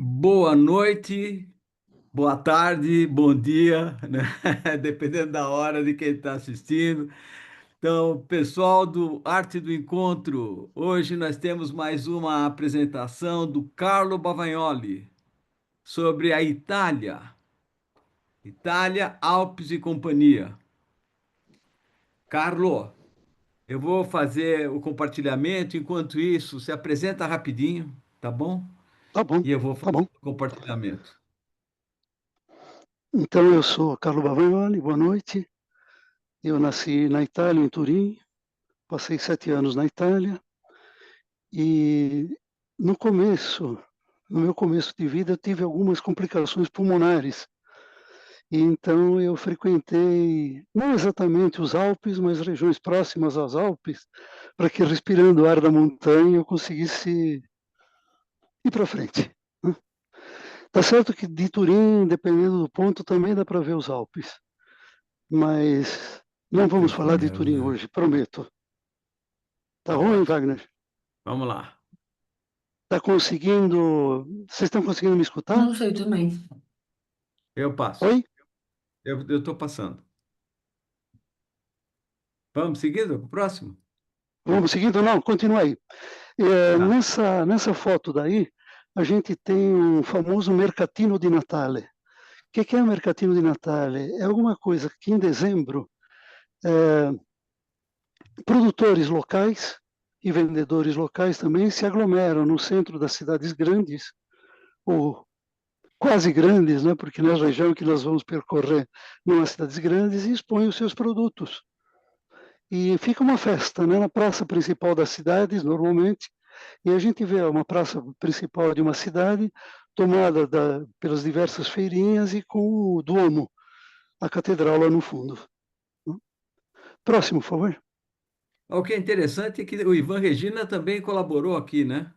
Boa noite, boa tarde, bom dia, né? Dependendo da hora de quem está assistindo. Então, pessoal do Arte do Encontro, hoje nós temos mais uma apresentação do Carlo Bavagnoli sobre a Itália. Itália, Alpes e companhia. Carlo, eu vou fazer o compartilhamento, enquanto isso, se apresenta rapidinho, tá bom? Tá bom, E eu vou tá fazer bom. o compartilhamento. Então, eu sou Carlo Bavagnoli, boa noite. Eu nasci na Itália, em Turim, passei 7 anos na Itália e no começo, no meu começo de vida, eu tive algumas complicações pulmonares. E então eu frequentei, não exatamente os Alpes, mas regiões próximas aos Alpes, para que respirando o ar da montanha eu conseguisse ir para frente, né? Tá certo que de Turim, dependendo do ponto, também dá para ver os Alpes. Mas não vamos falar de Perfeito. Turim hoje, prometo. Tá Tá ruim, ótimo. Wagner? Vamos lá. Tá conseguindo. Vocês estão conseguindo me escutar? Não sei também. Eu passo. Oi? Eu estou passando. Vamos seguindo para o próximo? Vamos seguindo? Não, continua aí. Tá. Nessa foto daí, a gente tem um famoso Mercatino di Natale. O que é o Mercatino di Natale? É alguma coisa que em dezembro eh, produtores locais e vendedores locais também se aglomeram no centro das cidades grandes, ou quase grandes, né? Porque na região que nós vamos percorrer, não as cidades grandes, e expõem os seus produtos. E fica uma festa, né? Na praça principal das cidades, normalmente, e a gente vê uma praça principal de uma cidade tomada pelas diversas feirinhas e com o Duomo, a catedral lá no fundo. Próximo, por favor. O que é interessante é que o Ivan Regina também colaborou aqui, né?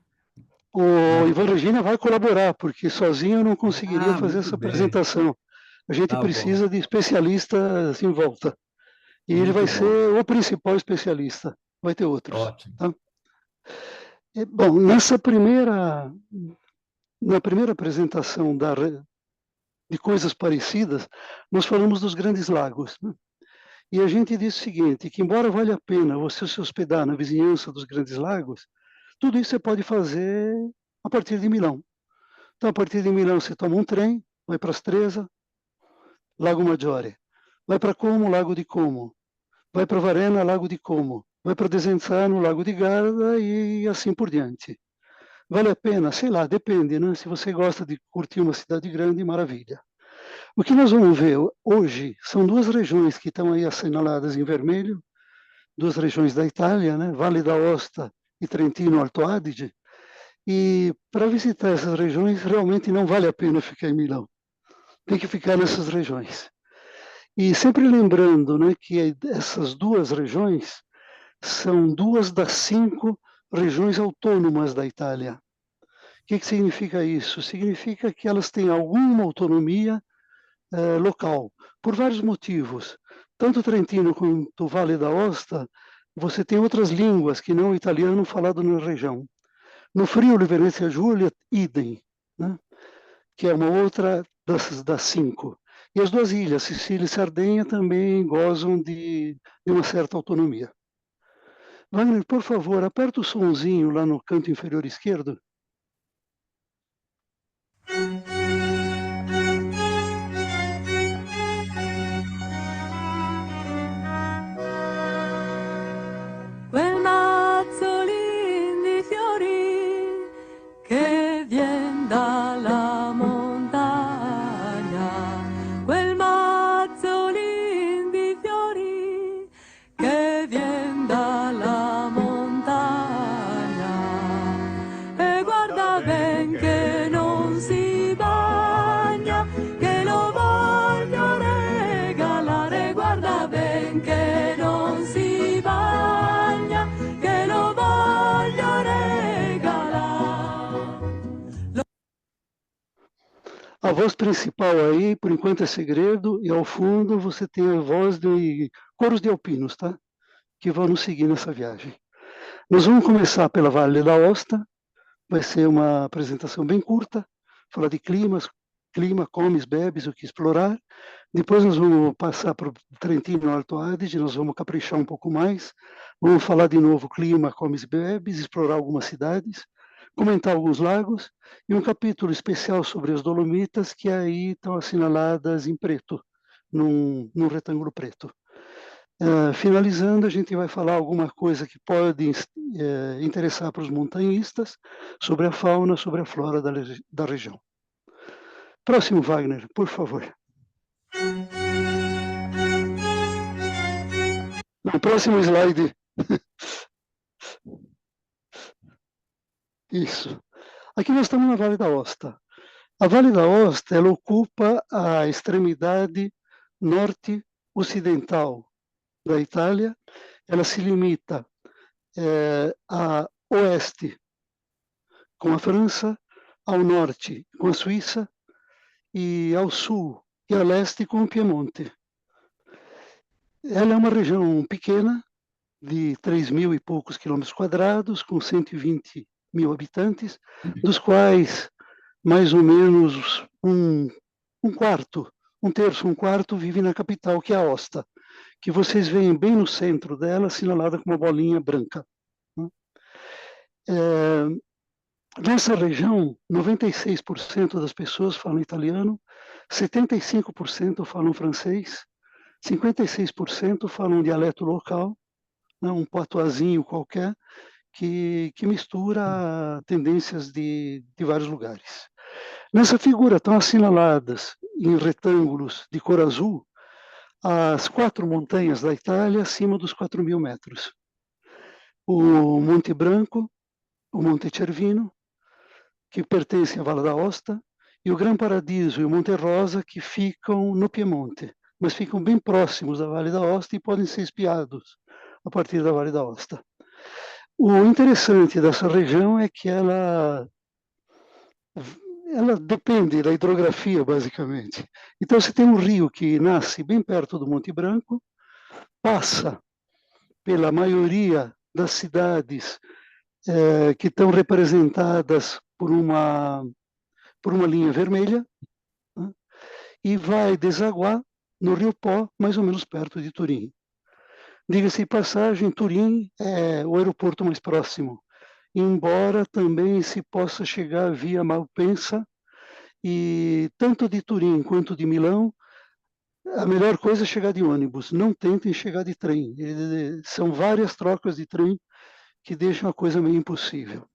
O Na- Ivan Regina vai colaborar, porque sozinho eu não conseguiria Ah, fazer muito essa bem. apresentação. A gente Tá bom. precisa de especialistas em volta. E ele vai Muito bom. ser o principal especialista. Vai ter outros. Ótimo. Tá? Bom, na primeira apresentação de coisas parecidas, nós falamos dos grandes lagos, né? E a gente disse o seguinte, que embora valha a pena você se hospedar na vizinhança dos grandes lagos, tudo isso você pode fazer a partir de Milão. Então, a partir de Milão, você toma um trem, vai para Stresa, Lago Maggiore. Vai para Como, Lago de Como. Vai para Varenna, Lago de Como. Vai para Desenzano, Lago de Garda e assim por diante. Vale a pena? Sei lá, depende, né? Se você gosta de curtir uma cidade grande, maravilha. O que nós vamos ver hoje são duas regiões que estão aí assinaladas em vermelho, duas regiões da Itália, né? Vale d'Aosta e Trentino Alto Adige. E para visitar essas regiões, realmente não vale a pena ficar em Milão. Tem que ficar nessas regiões. E sempre lembrando, né, que essas duas regiões são duas das 5 regiões autônomas da Itália. O que significa isso? Significa que elas têm alguma autonomia local, por vários motivos. Tanto Trentino quanto o Vale d'Aosta, você tem outras línguas que não o italiano falado na região. No Friuli, Venezia Giulia, idem, né? Que é uma outra das 5. E as duas ilhas, Sicília e Sardenha, também gozam de uma certa autonomia. Wagner, por favor, aperta o sonzinho lá no canto inferior esquerdo. Quel mazzolin di fiori che vien dalla montagna, quel mazzolin di fiori che vien dalla montagna, e guarda ben che non si bagna, che lo voglio regalare, guarda ben che non si bagna, che lo voglio regalare. A voz principal aí, por enquanto é segredo, e ao fundo você tem a voz de coros de alpinos, tá? Que vão nos seguir nessa viagem. Nós vamos começar pela Vale d'Aosta, vai ser uma apresentação bem curta, falar de clima, comes, bebes, o que explorar. Depois nós vamos passar para o Trentino Alto Adige, nós vamos caprichar um pouco mais. Vamos falar de novo clima, comes, bebes, explorar algumas cidades, comentar alguns lagos e um capítulo especial sobre as Dolomitas, que aí estão assinaladas em preto, num retângulo preto. Finalizando, a gente vai falar alguma coisa que pode interessar para os montanhistas sobre a fauna, sobre a flora da região. Próximo, Wagner, por favor. No próximo slide. Isso. Aqui nós estamos na Vale da Aosta. A Vale da Aosta, ela ocupa a extremidade norte-ocidental da Itália. Ela se limita a oeste com a França, ao norte com a Suíça e ao sul e a leste com o Piemonte. Ela é uma região pequena, de 3.000 e poucos quilômetros quadrados, com 120 mil habitantes, dos quais mais ou menos um quarto vive na capital, que é a Aosta, que vocês veem bem no centro dela, assinalada com uma bolinha branca. Nessa região, 96% das pessoas falam italiano, 75% falam francês, 56% falam um dialeto local, né, um patoisinho qualquer, que mistura tendências de vários lugares. Nessa figura estão assinaladas em retângulos de cor azul as 4 montanhas da Itália acima dos 4.000 metros. O Monte Branco, o Monte Cervino, que pertencem à Valle d'Aosta, e o Gran Paradiso e o Monte Rosa, que ficam no Piemonte, mas ficam bem próximos da Valle d'Aosta e podem ser espiados a partir da Valle d'Aosta. O interessante dessa região é que ela depende da hidrografia, basicamente. Então, você tem um rio que nasce bem perto do Monte Branco, passa pela maioria das cidades que estão representadas por uma linha vermelha, né, e vai desaguar no Rio Pó, mais ou menos perto de Turim. Diga-se de passagem, Turim é o aeroporto mais próximo, embora também se possa chegar via Malpensa, e tanto de Turim quanto de Milão, a melhor coisa é chegar de ônibus, não tentem chegar de trem. São várias trocas de trem que deixam a coisa meio impossível.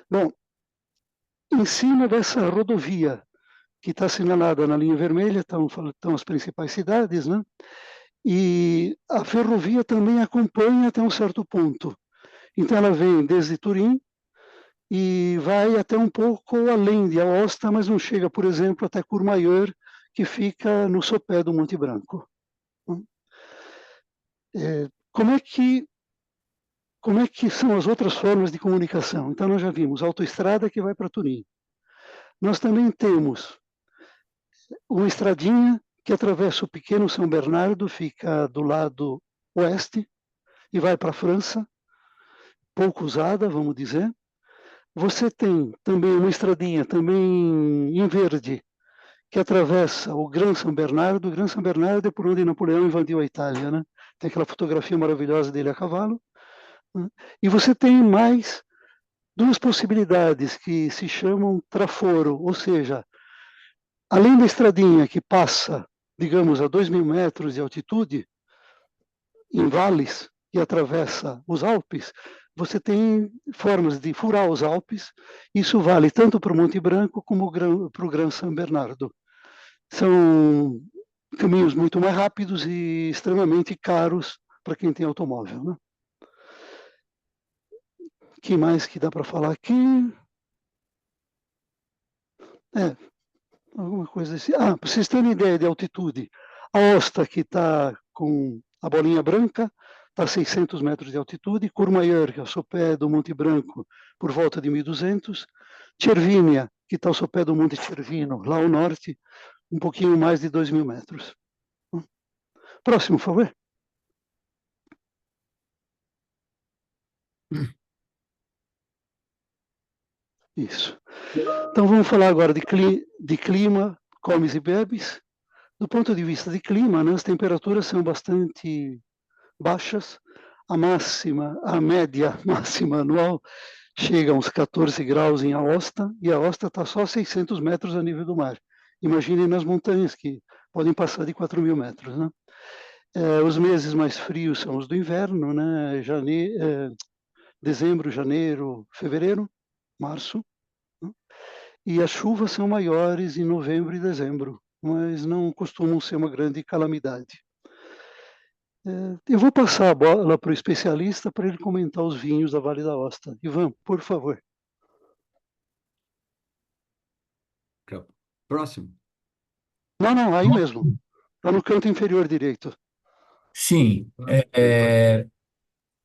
Bom, em cima dessa rodovia, que está assinalada na linha vermelha, estão as principais cidades, né? E a ferrovia também acompanha até um certo ponto. Então ela vem desde Turim e vai até um pouco além de Aosta, mas não chega, por exemplo, até Courmayeur, que fica no sopé do Monte Branco. Como é que são as outras formas de comunicação? Então nós já vimos a autoestrada que vai para Turim. Nós também temos uma estradinha que atravessa o pequeno São Bernardo, fica do lado oeste e vai para a França, pouco usada, vamos dizer. Você tem também uma estradinha, também em verde, que atravessa o Gran São Bernardo. O Gran São Bernardo é por onde Napoleão invadiu a Itália, né? Tem aquela fotografia maravilhosa dele a cavalo. Né? E você tem mais 2 possibilidades que se chamam traforo, ou seja, além da estradinha que passa, digamos, a 2.000 metros de altitude, em vales, e atravessa os Alpes, você tem formas de furar os Alpes. Isso vale tanto para o Monte Branco como para o Gran São Bernardo. São caminhos muito mais rápidos e extremamente caros para quem tem automóvel, né? O que mais que dá para falar aqui? Alguma coisa assim. Para vocês terem ideia de altitude, a Aosta, que está com a bolinha branca, está a 600 metros de altitude. Courmayeur, que é o sopé do Monte Branco, por volta de 1.200. Cervinia, que está ao sopé do Monte Cervino, lá ao norte, um pouquinho mais de 2.000 metros. Próximo, por favor. Isso. Então vamos falar agora de clima, comes e bebes. Do ponto de vista de clima, né, as temperaturas são bastante baixas. A média máxima anual chega a uns 14 graus em Aosta, e a Aosta está só a 600 metros a nível do mar. Imaginem nas montanhas, que podem passar de 4.000 metros. Né? Os meses mais frios são os do inverno, né? Dezembro, janeiro, fevereiro, março. Né? E as chuvas são maiores em novembro e dezembro, mas não costumam ser uma grande calamidade. Eu vou passar a bola para o especialista para ele comentar os vinhos da Vale da Aosta. Ivan, por favor. Próximo. Não, aí mesmo. Lá no canto inferior direito. Sim,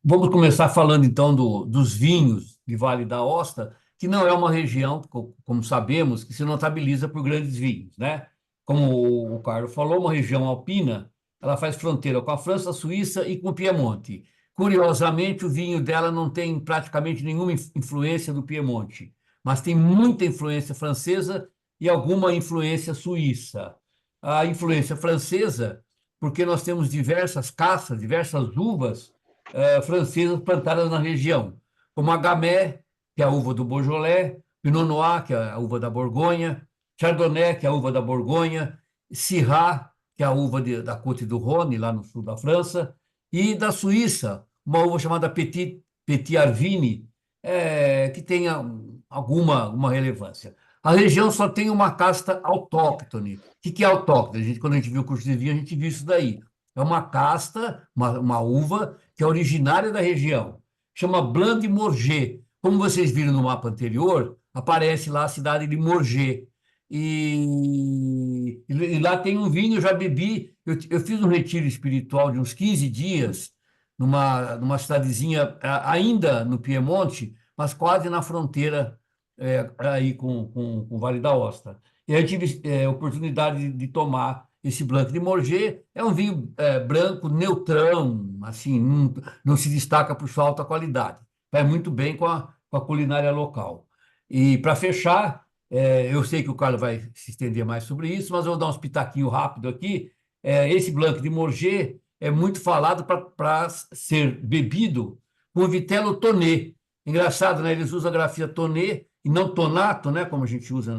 vamos começar falando então dos vinhos de Vale da Aosta, que não é uma região, como sabemos, que se notabiliza por grandes vinhos, né? Como o Carlos falou, uma região alpina, ela faz fronteira com a França, a Suíça e com o Piemonte. Curiosamente, o vinho dela não tem praticamente nenhuma influência do Piemonte, mas tem muita influência francesa e alguma influência suíça. A influência francesa, porque nós temos diversas caças, diversas uvas francesas plantadas na região, como a Gamay, que é a uva do Beaujolais, Pinot Noir, que é a uva da Borgonha, Chardonnay, que é a uva da Borgonha, Syrah, que é a uva da Côte du Rhône, lá no sul da França, e da Suíça, uma uva chamada Petit Arvine, que tem alguma relevância. A região só tem uma casta autóctone. O que é autóctone? Quando a gente viu o curso de vinho, a gente viu isso daí. É uma casta, uma uva, que é originária da região. Chama Blanc de Morges. Como vocês viram no mapa anterior, aparece lá a cidade de Morges. E lá tem um vinho, eu já bebi. Eu fiz um retiro espiritual de uns 15 dias, numa cidadezinha ainda no Piemonte, mas quase na fronteira aí com o Vale da Aosta. E aí eu tive oportunidade de tomar esse Blanc de Morges. É um vinho branco, neutrão, assim, não se destaca por sua alta qualidade. Vai muito bem com a culinária local. E para fechar, eu sei que o Carlos vai se estender mais sobre isso, mas eu vou dar uns pitaquinhos rápido aqui. Esse Blanc de Morges é muito falado para ser bebido com vitelo Tonnet. Engraçado, né? Eles usam a grafia Tonnet e não Tonato, né? Como a gente usa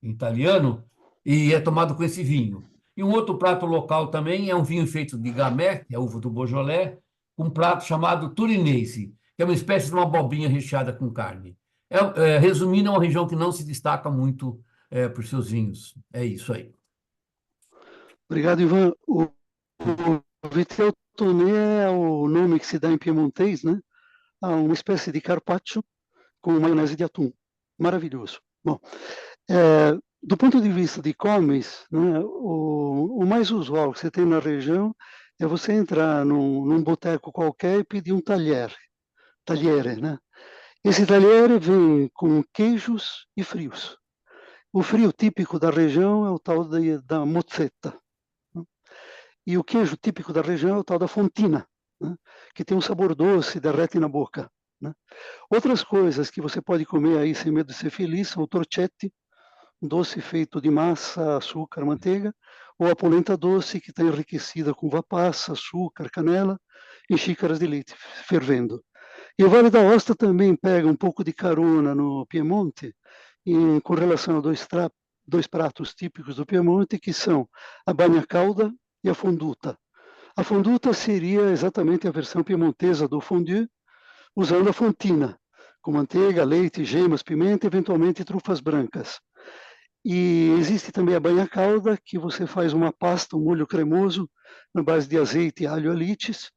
em italiano, e é tomado com esse vinho. E um outro prato local também é um vinho feito de Gamay, que é a uva do Beaujolais, um prato chamado Turinese, que é uma espécie de uma abobrinha recheada com carne. Resumindo, é uma região que não se destaca muito por seus vinhos. É isso aí. Obrigado, Ivan. O Vitel Tonnet é o nome que se dá em piemontês, né? A uma espécie de carpaccio com maionese de atum. Maravilhoso. Bom, do ponto de vista de comes, né, o mais usual que você tem na região é você entrar num boteco qualquer e pedir um talher, né? Esse talher vem com queijos e frios. O frio típico da região é o tal da mozzetta. Né? E o queijo típico da região é o tal da fontina, né? Que tem um sabor doce, derrete na boca. Né? Outras coisas que você pode comer aí sem medo de ser feliz são o torchetti, um doce feito de massa, açúcar, manteiga, ou a polenta doce, que está enriquecida com uva passa, açúcar, canela, em xícaras de leite fervendo. E o Vale da Aosta também pega um pouco de carona no Piemonte, com relação a dois pratos típicos do Piemonte, que são a bagna calda e a fonduta. A fonduta seria exatamente a versão piemontesa do fondue, usando a fontina, com manteiga, leite, gemas, pimenta e eventualmente trufas brancas. E existe também a banha calda, que você faz uma pasta, um molho cremoso, na base de azeite, alho, alites,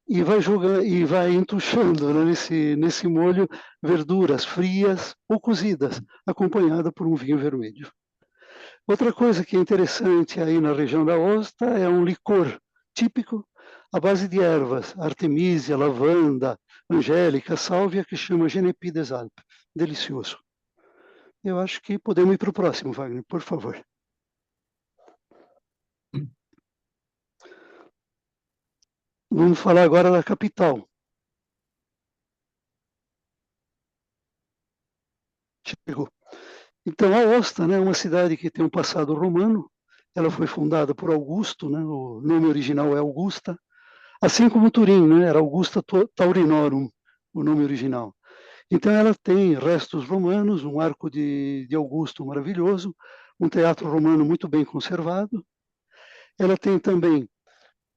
e vai jogando e vai entuchando, né, nesse molho verduras frias ou cozidas, acompanhada por um vinho vermelho. Outra coisa que é interessante aí na região da Aosta é um licor típico à base de ervas, artemisia, lavanda, angélica, sálvia, que chama Genepi des Alpes. Delicioso. Eu acho que podemos ir para o próximo, Wagner, por favor. Vamos falar agora da capital. chegou. Então, Aosta, né, é uma cidade que tem um passado romano. Ela foi fundada por Augusto, né, o nome original é Augusta, assim como Turim, né, era Augusta Taurinorum, o nome original. Então, ela tem restos romanos, um arco de Augusto maravilhoso, um teatro romano muito bem conservado. Ela tem também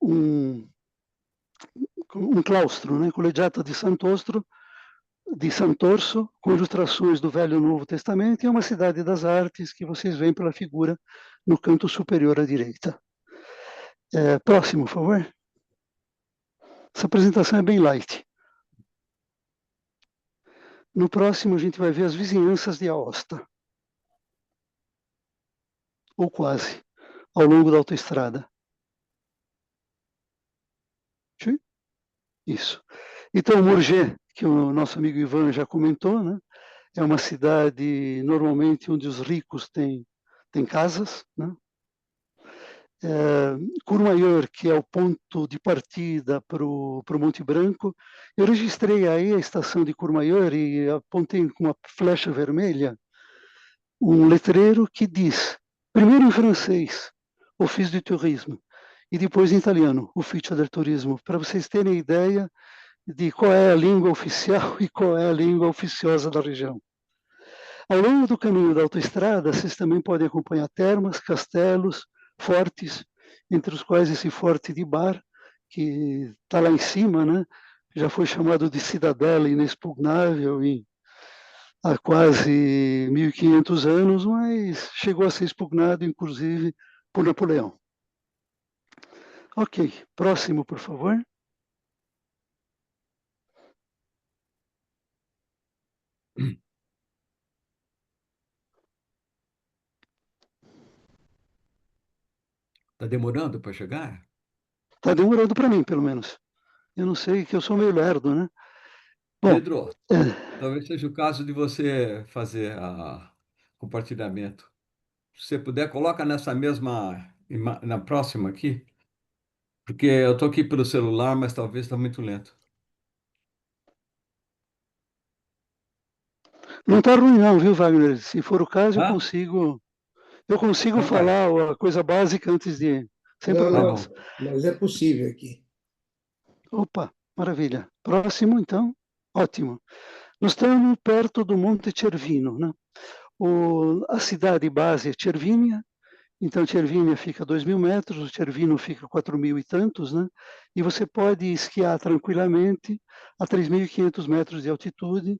um claustro, né, Collegiata di Sant'Orso, com ilustrações do Velho e Novo Testamento, e é uma cidade das artes que vocês veem pela figura no canto superior à direita. Próximo, por favor. Essa apresentação é bem light. No próximo, a gente vai ver as vizinhanças de Aosta. Ou quase, ao longo da autoestrada. Isso. Então, Mourget, que o nosso amigo Ivan já comentou, né? É uma cidade, normalmente, onde os ricos têm casas, né? Courmayeur, que é o ponto de partida para o Monte Branco. Eu registrei aí a estação de Courmayeur e apontei com uma flecha vermelha um letreiro que diz, primeiro em francês, Office du Tourisme, e depois em italiano, Ufficio del Turismo, para vocês terem ideia de qual é a língua oficial e qual é a língua oficiosa da região. Ao longo do caminho da autoestrada, vocês também podem acompanhar termas, castelos, fortes, entre os quais esse forte de Bar, que está lá em cima, né? Já foi chamado de cidadela inexpugnável há quase 1500 anos, mas chegou a ser expugnado, inclusive, por Napoleão. Ok, próximo, por favor. Está demorando para chegar? Está demorando para mim, pelo menos. Eu não sei, que eu sou meio lerdo, né? Bom, Pedro, talvez seja o caso de você fazer compartilhamento. Se você puder, coloca nessa mesma, na próxima aqui, porque eu estou aqui pelo celular, mas talvez está muito lento. não está ruim não, viu, Wagner? Se for o caso, Ah, eu consigo então vai. falar a coisa básica antes de ir, sem Não, Tá problemas. bom. mas é possível aqui. Opa, maravilha. Próximo, então. Ótimo. Nós estamos perto do Monte Cervino, né? A cidade base é Cervinia, então Cervinia fica a 2.000 metros, o Cervino fica a 4.000 e tantos, né? E você pode esquiar tranquilamente a 3.500 metros de altitude,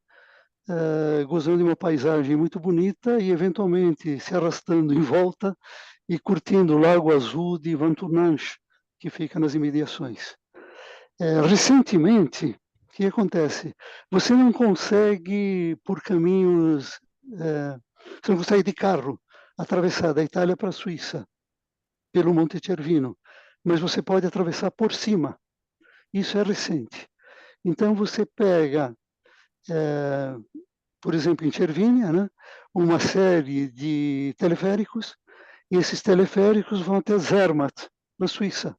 gozando de uma paisagem muito bonita e, eventualmente, se arrastando em volta e curtindo o Lago Azul de Ventournanche, que fica nas imediações. Recentemente, o que acontece? Você não consegue, por caminhos, você não consegue de carro atravessar da Itália para a Suíça, pelo Monte Cervino, mas você pode atravessar por cima. Isso é recente. Então você pega, por exemplo, em Cervinia, né, uma série de teleféricos, e esses teleféricos vão até Zermatt, na Suíça.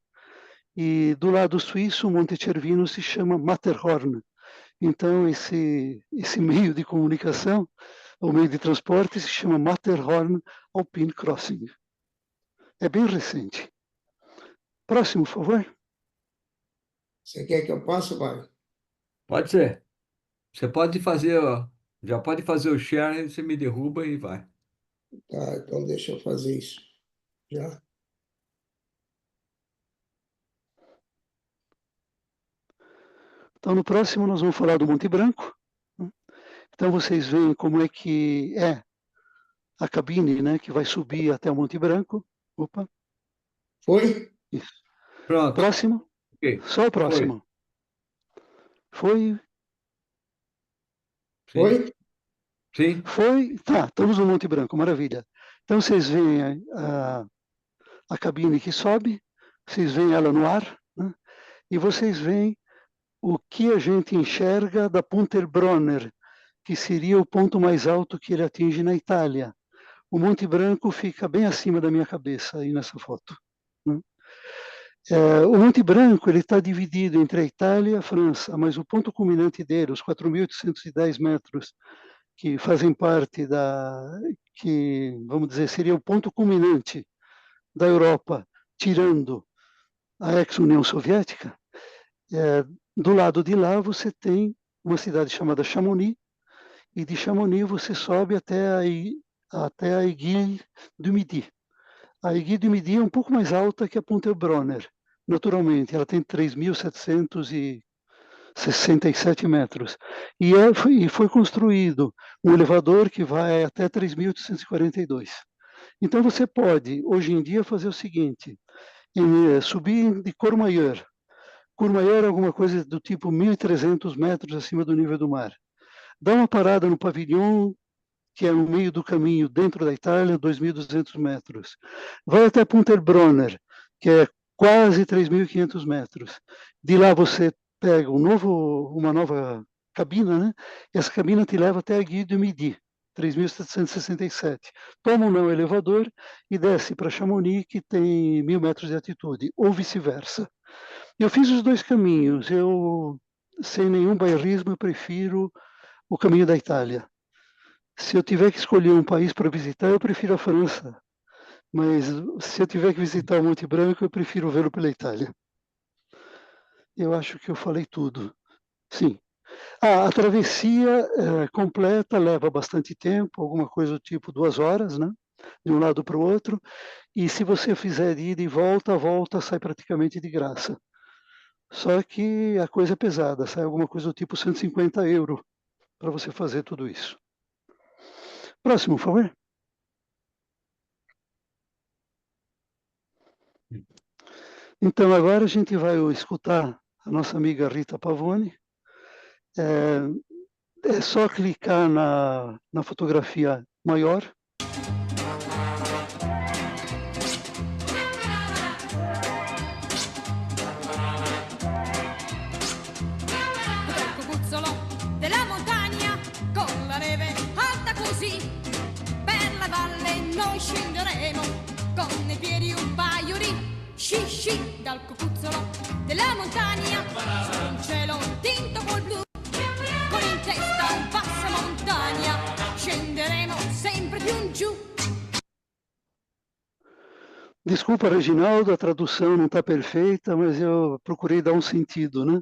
E do lado suíço, o Monte Cervino se chama Matterhorn. Então, esse meio de comunicação, o meio de transporte, se chama Matterhorn Alpine Crossing. É bem recente. Próximo, por favor. Você quer que eu passe, Wagner? Pode ser. Você pode fazer, ó, já pode fazer o share, você me derruba e vai. Tá, então deixa eu fazer isso. Já. Então, no próximo, nós vamos falar do Monte Branco. Então, vocês veem como é que é a cabine, né, que vai subir até o Monte Branco. Opa. Foi? Isso. Pronto. Próximo. Ok. Só o próximo. Foi. Foi? Sim. Foi. Tá, estamos no Monte Branco, maravilha. Então, vocês veem a cabine que sobe, vocês veem ela no ar, né, e vocês veem o que a gente enxerga da Punterbronner, que seria o ponto mais alto que ele atinge na Itália. O Monte Branco fica bem acima da minha cabeça aí nessa foto, né? O Monte Branco está dividido entre a Itália e a França, mas o ponto culminante dele, os 4.810 metros que fazem parte que, vamos dizer, seria o ponto culminante da Europa, tirando a ex-União Soviética. Do lado de lá você tem uma cidade chamada Chamonix, e de Chamonix você sobe até a Aiguille du Midi. A Aiguille du Midi é um pouco mais alta que a Ponte-Bronner, naturalmente, ela tem 3.767 metros. E foi construído um elevador que vai até 3.842. Então você pode, hoje em dia, fazer o seguinte, subir de Courmayeur. Courmayeur é alguma coisa do tipo 1.300 metros acima do nível do mar. Dá uma parada no Pavillon, que é no meio do caminho, dentro da Itália, 2.200 metros. Vai até Ponte-Bronner, que é quase 3.500 metros. De lá você pega uma nova cabina, né? E essa cabina te leva até a Aiguille du Midi, 3.767. Toma um elevador e desce para Chamonix, que tem 1.000 metros de altitude, ou vice-versa. Eu fiz os dois caminhos. Eu, sem nenhum bairrismo, eu prefiro o caminho da Itália. Se eu tiver que escolher um país para visitar, eu prefiro a França. Mas se eu tiver que visitar o Monte Branco, eu prefiro vê-lo pela Itália. Eu acho que eu falei tudo. Sim. A travessia completa leva bastante tempo, alguma coisa do tipo 2 horas, né? De um lado para o outro. E se você fizer de ida e volta, a volta sai praticamente de graça. Só que a coisa é pesada, sai alguma coisa do tipo 150 € para você fazer tudo isso. Próximo, por favor. Então, agora a gente vai escutar a nossa amiga Rita Pavone. É só clicar na fotografia maior. Cucuzzolo della montagna con la neve alta così, per la valle noi scenderemo con nei piedi un paio di sci sci dal cucuzzolo della montagna su un cielo tinto col blu, con in testa un passamontagna, scenderemo sempre più giù. Desculpa, Reginaldo, a tradução não está perfeita, mas eu procurei dar um sentido, né?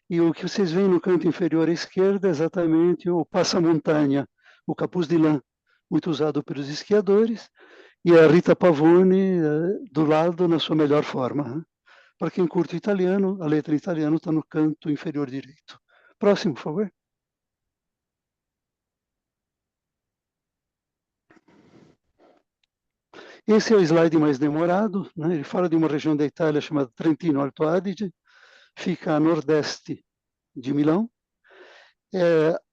E o que vocês veem no canto inferior à esquerda é exatamente o passamontanha, o capuz de lã, muito usado pelos esquiadores, e a Rita Pavone do lado na sua melhor forma. Né? Para quem curte italiano, a letra em italiano está no canto inferior direito. Próximo, por favor. Esse é o slide mais demorado, né? Ele fala de uma região da Itália chamada Trentino Alto Adige, fica a nordeste de Milão.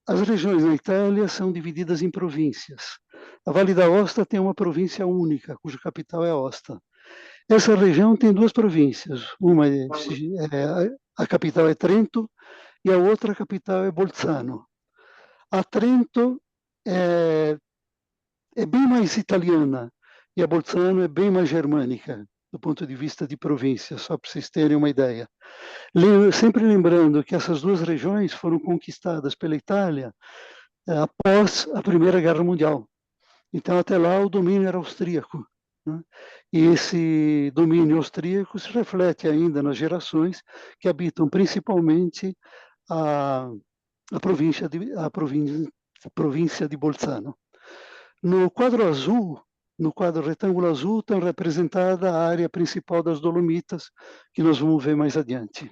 As regiões na Itália são divididas em províncias. A Vale d'Aosta tem uma província única, cuja capital é Aosta. Essa região tem 2 províncias, a capital é Trento e a outra capital é Bolzano. A Trento é bem mais italiana, e a Bolzano é bem mais germânica, do ponto de vista de província, só para vocês terem uma ideia. Sempre lembrando que essas 2 regiões foram conquistadas pela Itália após a Primeira Guerra Mundial. Então, até lá, o domínio era austríaco. Né? E esse domínio austríaco se reflete ainda nas gerações que habitam principalmente a província de Bolzano. No quadro azul, no quadro retângulo azul, está representada a área principal das Dolomitas, que nós vamos ver mais adiante.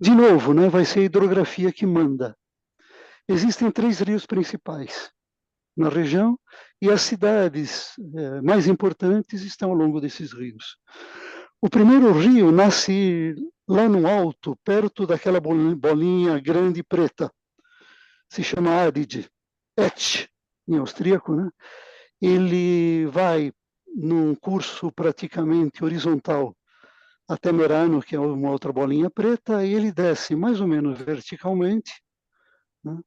De novo, né, vai ser a hidrografia que manda. Existem 3 rios principais na região, e as cidades mais importantes estão ao longo desses rios. O primeiro rio nasce lá no alto, perto daquela bolinha grande preta. Se chama Adige, Etsch, em austríaco, né? Ele vai num curso praticamente horizontal até Merano, que é uma outra bolinha preta, e ele desce mais ou menos verticalmente, né?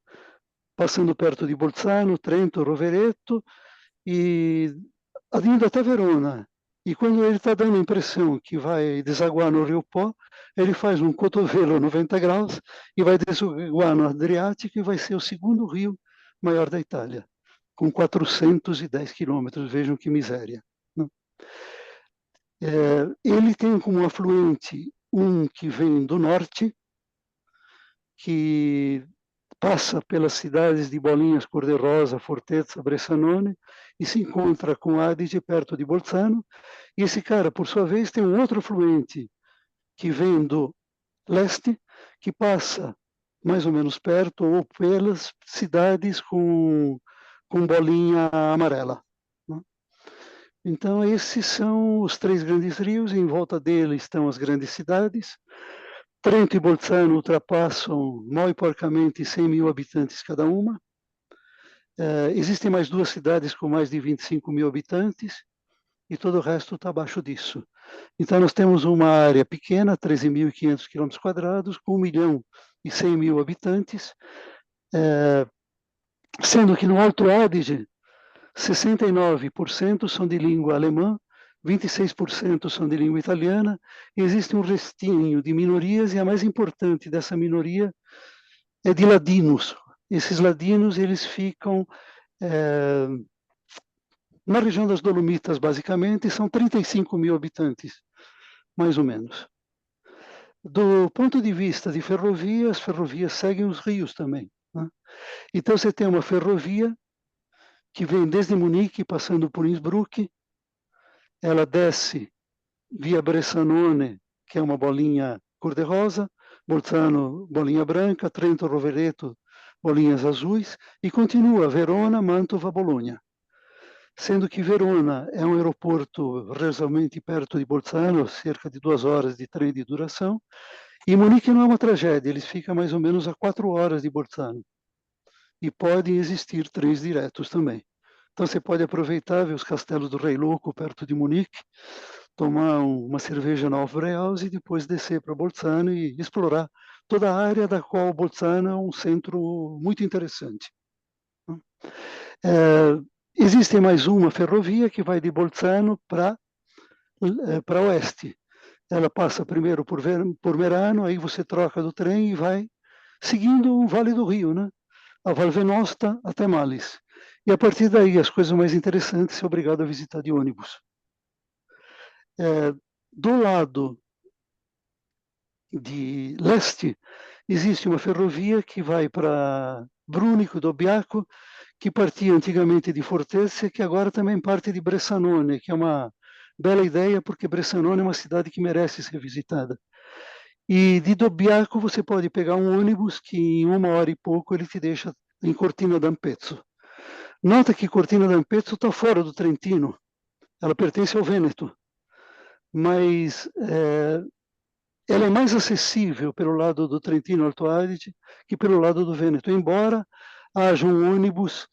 Passando perto de Bolzano, Trento, Rovereto, e indo até Verona. E quando ele está dando a impressão que vai desaguar no Rio Pó, ele faz um cotovelo 90 graus e vai desaguar no Adriático, e vai ser o segundo rio maior da Itália, com 410 quilômetros, vejam que miséria. Né? Ele tem como afluente um que vem do norte, que passa pelas cidades de Bolinhas, Cor-de-Rosa, Fortezza, Bressanone, e se encontra com Adige, perto de Bolzano. E esse cara, por sua vez, tem um outro afluente que vem do leste, que passa mais ou menos perto, ou pelas cidades com bolinha amarela. Né? Então, esses são os 3 grandes rios, e em volta deles estão as grandes cidades. Trento e Bolzano ultrapassam, mal e porcamente, 100.000 habitantes cada uma. Existem mais 2 cidades com mais de 25.000 habitantes, e todo o resto está abaixo disso. Então, nós temos uma área pequena, 13.500 km², com 1.100.000 habitantes, sendo que no Alto Adige, 69% são de língua alemã, 26% são de língua italiana, e existe um restinho de minorias, e a mais importante dessa minoria é de ladinos. Esses ladinos, eles ficam na região das Dolomitas, basicamente, e são 35.000 habitantes, mais ou menos. Do ponto de vista de ferrovia, as ferrovias seguem os rios também. Né? Então, você tem uma ferrovia que vem desde Munique, passando por Innsbruck, ela desce via Bressanone, que é uma bolinha cor-de-rosa, Bolzano, bolinha branca, Trento, Rovereto, bolinhas azuis, e continua Verona, Mantova, Bolonha. Sendo que Verona é um aeroporto relativamente perto de Bolzano, cerca de 2 horas de trem de duração, e Munique não é uma tragédia, eles ficam mais ou menos a 4 horas de Bolzano. E podem existir trens diretos também. Então você pode aproveitar, ver os castelos do Rei Louco perto de Munique, tomar uma cerveja na Hofbräuhaus e depois descer para Bolzano e explorar toda a área da qual Bolzano é um centro muito interessante. Existe mais uma ferrovia que vai de Bolzano para oeste. Ela passa primeiro por Merano, aí você troca do trem e vai seguindo o Vale do Rio, né? A Val Venosta até Males. E a partir daí, as coisas mais interessantes, você é obrigado a visitar de ônibus. Do lado de leste, existe uma ferrovia que vai para Brunico, Dobbiaco, que partia antigamente de Fortezza, que agora também parte de Bressanone, que é uma bela ideia, porque Bressanone é uma cidade que merece ser visitada. E de Dobbiaco você pode pegar um ônibus que em 1 hora e pouco ele te deixa em Cortina d'Ampezzo. Nota que Cortina d'Ampezzo está fora do Trentino, ela pertence ao Vêneto, mas ela é mais acessível pelo lado do Trentino Alto Adige que pelo lado do Vêneto, embora haja um ônibus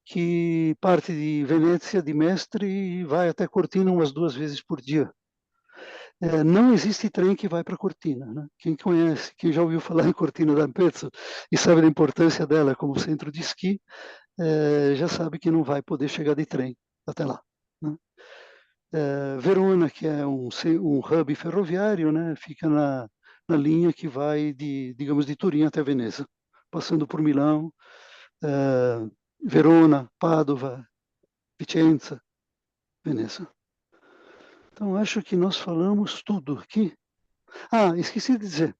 que parte de Venezia, de Mestre, e vai até Cortina umas 2 vezes por dia. Não existe trem que vai para Cortina. Né? Quem conhece, quem já ouviu falar em Cortina d'Ampezzo e sabe da importância dela como centro de esqui, já sabe que não vai poder chegar de trem até lá. Né? Verona, que é um hub ferroviário, né? Fica na linha que vai digamos, de Turim até Veneza, passando por Milão, Verona, Padova, Vicenza, Veneza. Então, acho que nós falamos tudo aqui. Esqueci de dizer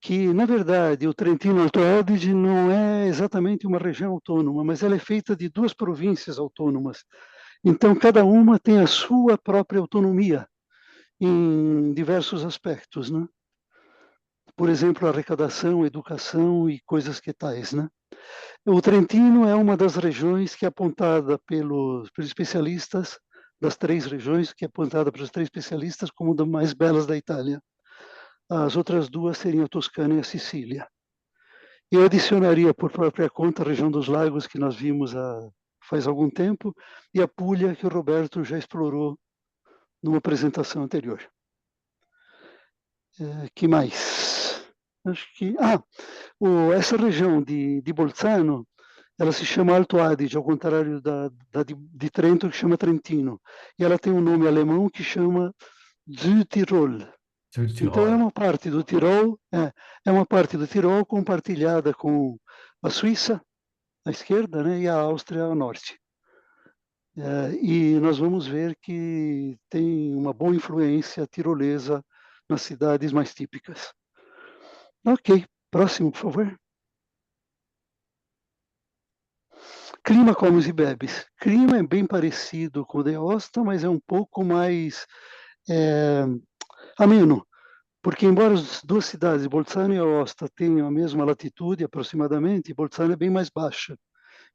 que, na verdade, o Trentino Alto Adige não é exatamente uma região autônoma, mas ela é feita de 2 províncias autônomas. Então, cada uma tem a sua própria autonomia em diversos aspectos, né? Por exemplo, arrecadação, educação e coisas que tais, né? O Trentino é uma das regiões que é apontada pelos especialistas, das 3 regiões, que é apontada pelos 3 especialistas como uma das mais belas da Itália. As outras 2 seriam a Toscana e a Sicília. Eu adicionaria por própria conta a região dos lagos, que nós vimos faz algum tempo, e a Puglia, que o Roberto já explorou numa apresentação anterior. Que mais? Acho que... essa região de Bolzano, ela se chama Alto Adige, ao contrário de Trento, que chama Trentino. E ela tem um nome alemão que chama Südtirol. Então é uma parte do Tirol, é uma parte do Tirol compartilhada com a Suíça, à esquerda, né, e a Áustria ao norte. E nós vamos ver que tem uma boa influência tirolesa nas cidades mais típicas. Ok, próximo, por favor. Clima, comes e bebes. Clima é bem parecido com o de Aosta, mas é um pouco mais ameno, porque embora as duas cidades, Bolzano e Aosta, tenham a mesma latitude aproximadamente, Bolzano é bem mais baixa.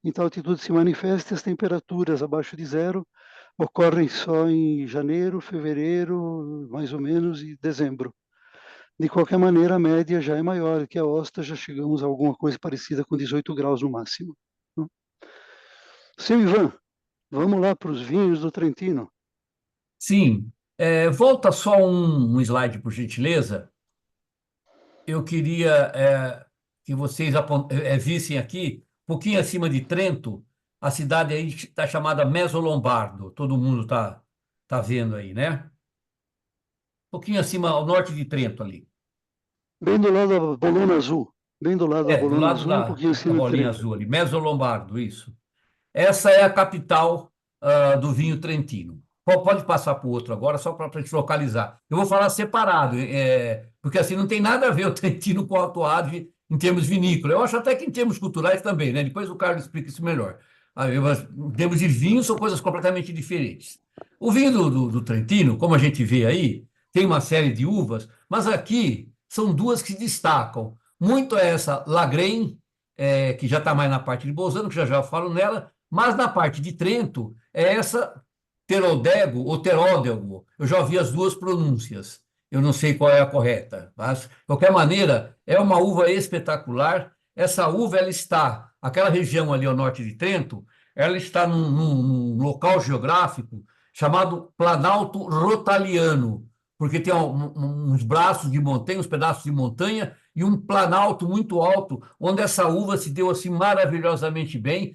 Então a altitude se manifesta e as temperaturas abaixo de zero ocorrem só em janeiro, fevereiro, mais ou menos, e dezembro. De qualquer maneira, a média já é maior que a Aosta, já chegamos a alguma coisa parecida com 18 graus no máximo. Seu Ivan, vamos lá para os vinhos do Trentino. Sim, volta só um slide, por gentileza. Eu queria que vocês vissem aqui, um pouquinho acima de Trento, a cidade aí está chamada Mesolombardo. Todo mundo tá vendo aí, né? Um pouquinho acima, ao norte de Trento ali. Bem do lado da Bolona Azul. Bem do lado da Do Bolona lado Azul, um pouquinho da acima de bolinha Trento. azul ali, Mesolombardo, isso. Essa é a capital do vinho trentino. Pode passar para o outro agora, só para a gente localizar. Eu vou falar separado, porque assim não tem nada a ver o Trentino com o Alto Adige em termos vinícola. Eu acho até que em termos culturais também, né? Depois o Carlos explica isso melhor. Mas, em termos de vinho, são coisas completamente diferentes. O vinho do Trentino, como a gente vê aí, tem uma série de uvas, mas aqui são duas que se destacam. Muito é essa Lagrein, que já está mais na parte de Bolzano, que já eu falo nela, mas na parte de Trento é essa Terodego ou Teródego. Eu já ouvi as duas pronúncias. Eu não sei qual é a correta, mas de qualquer maneira é uma uva espetacular. Essa uva ela está, aquela região ali ao norte de Trento, ela está num local geográfico chamado Planalto Rotaliano, porque tem uns braços de montanha, uns pedaços de montanha e um planalto muito alto, onde essa uva se deu assim maravilhosamente bem.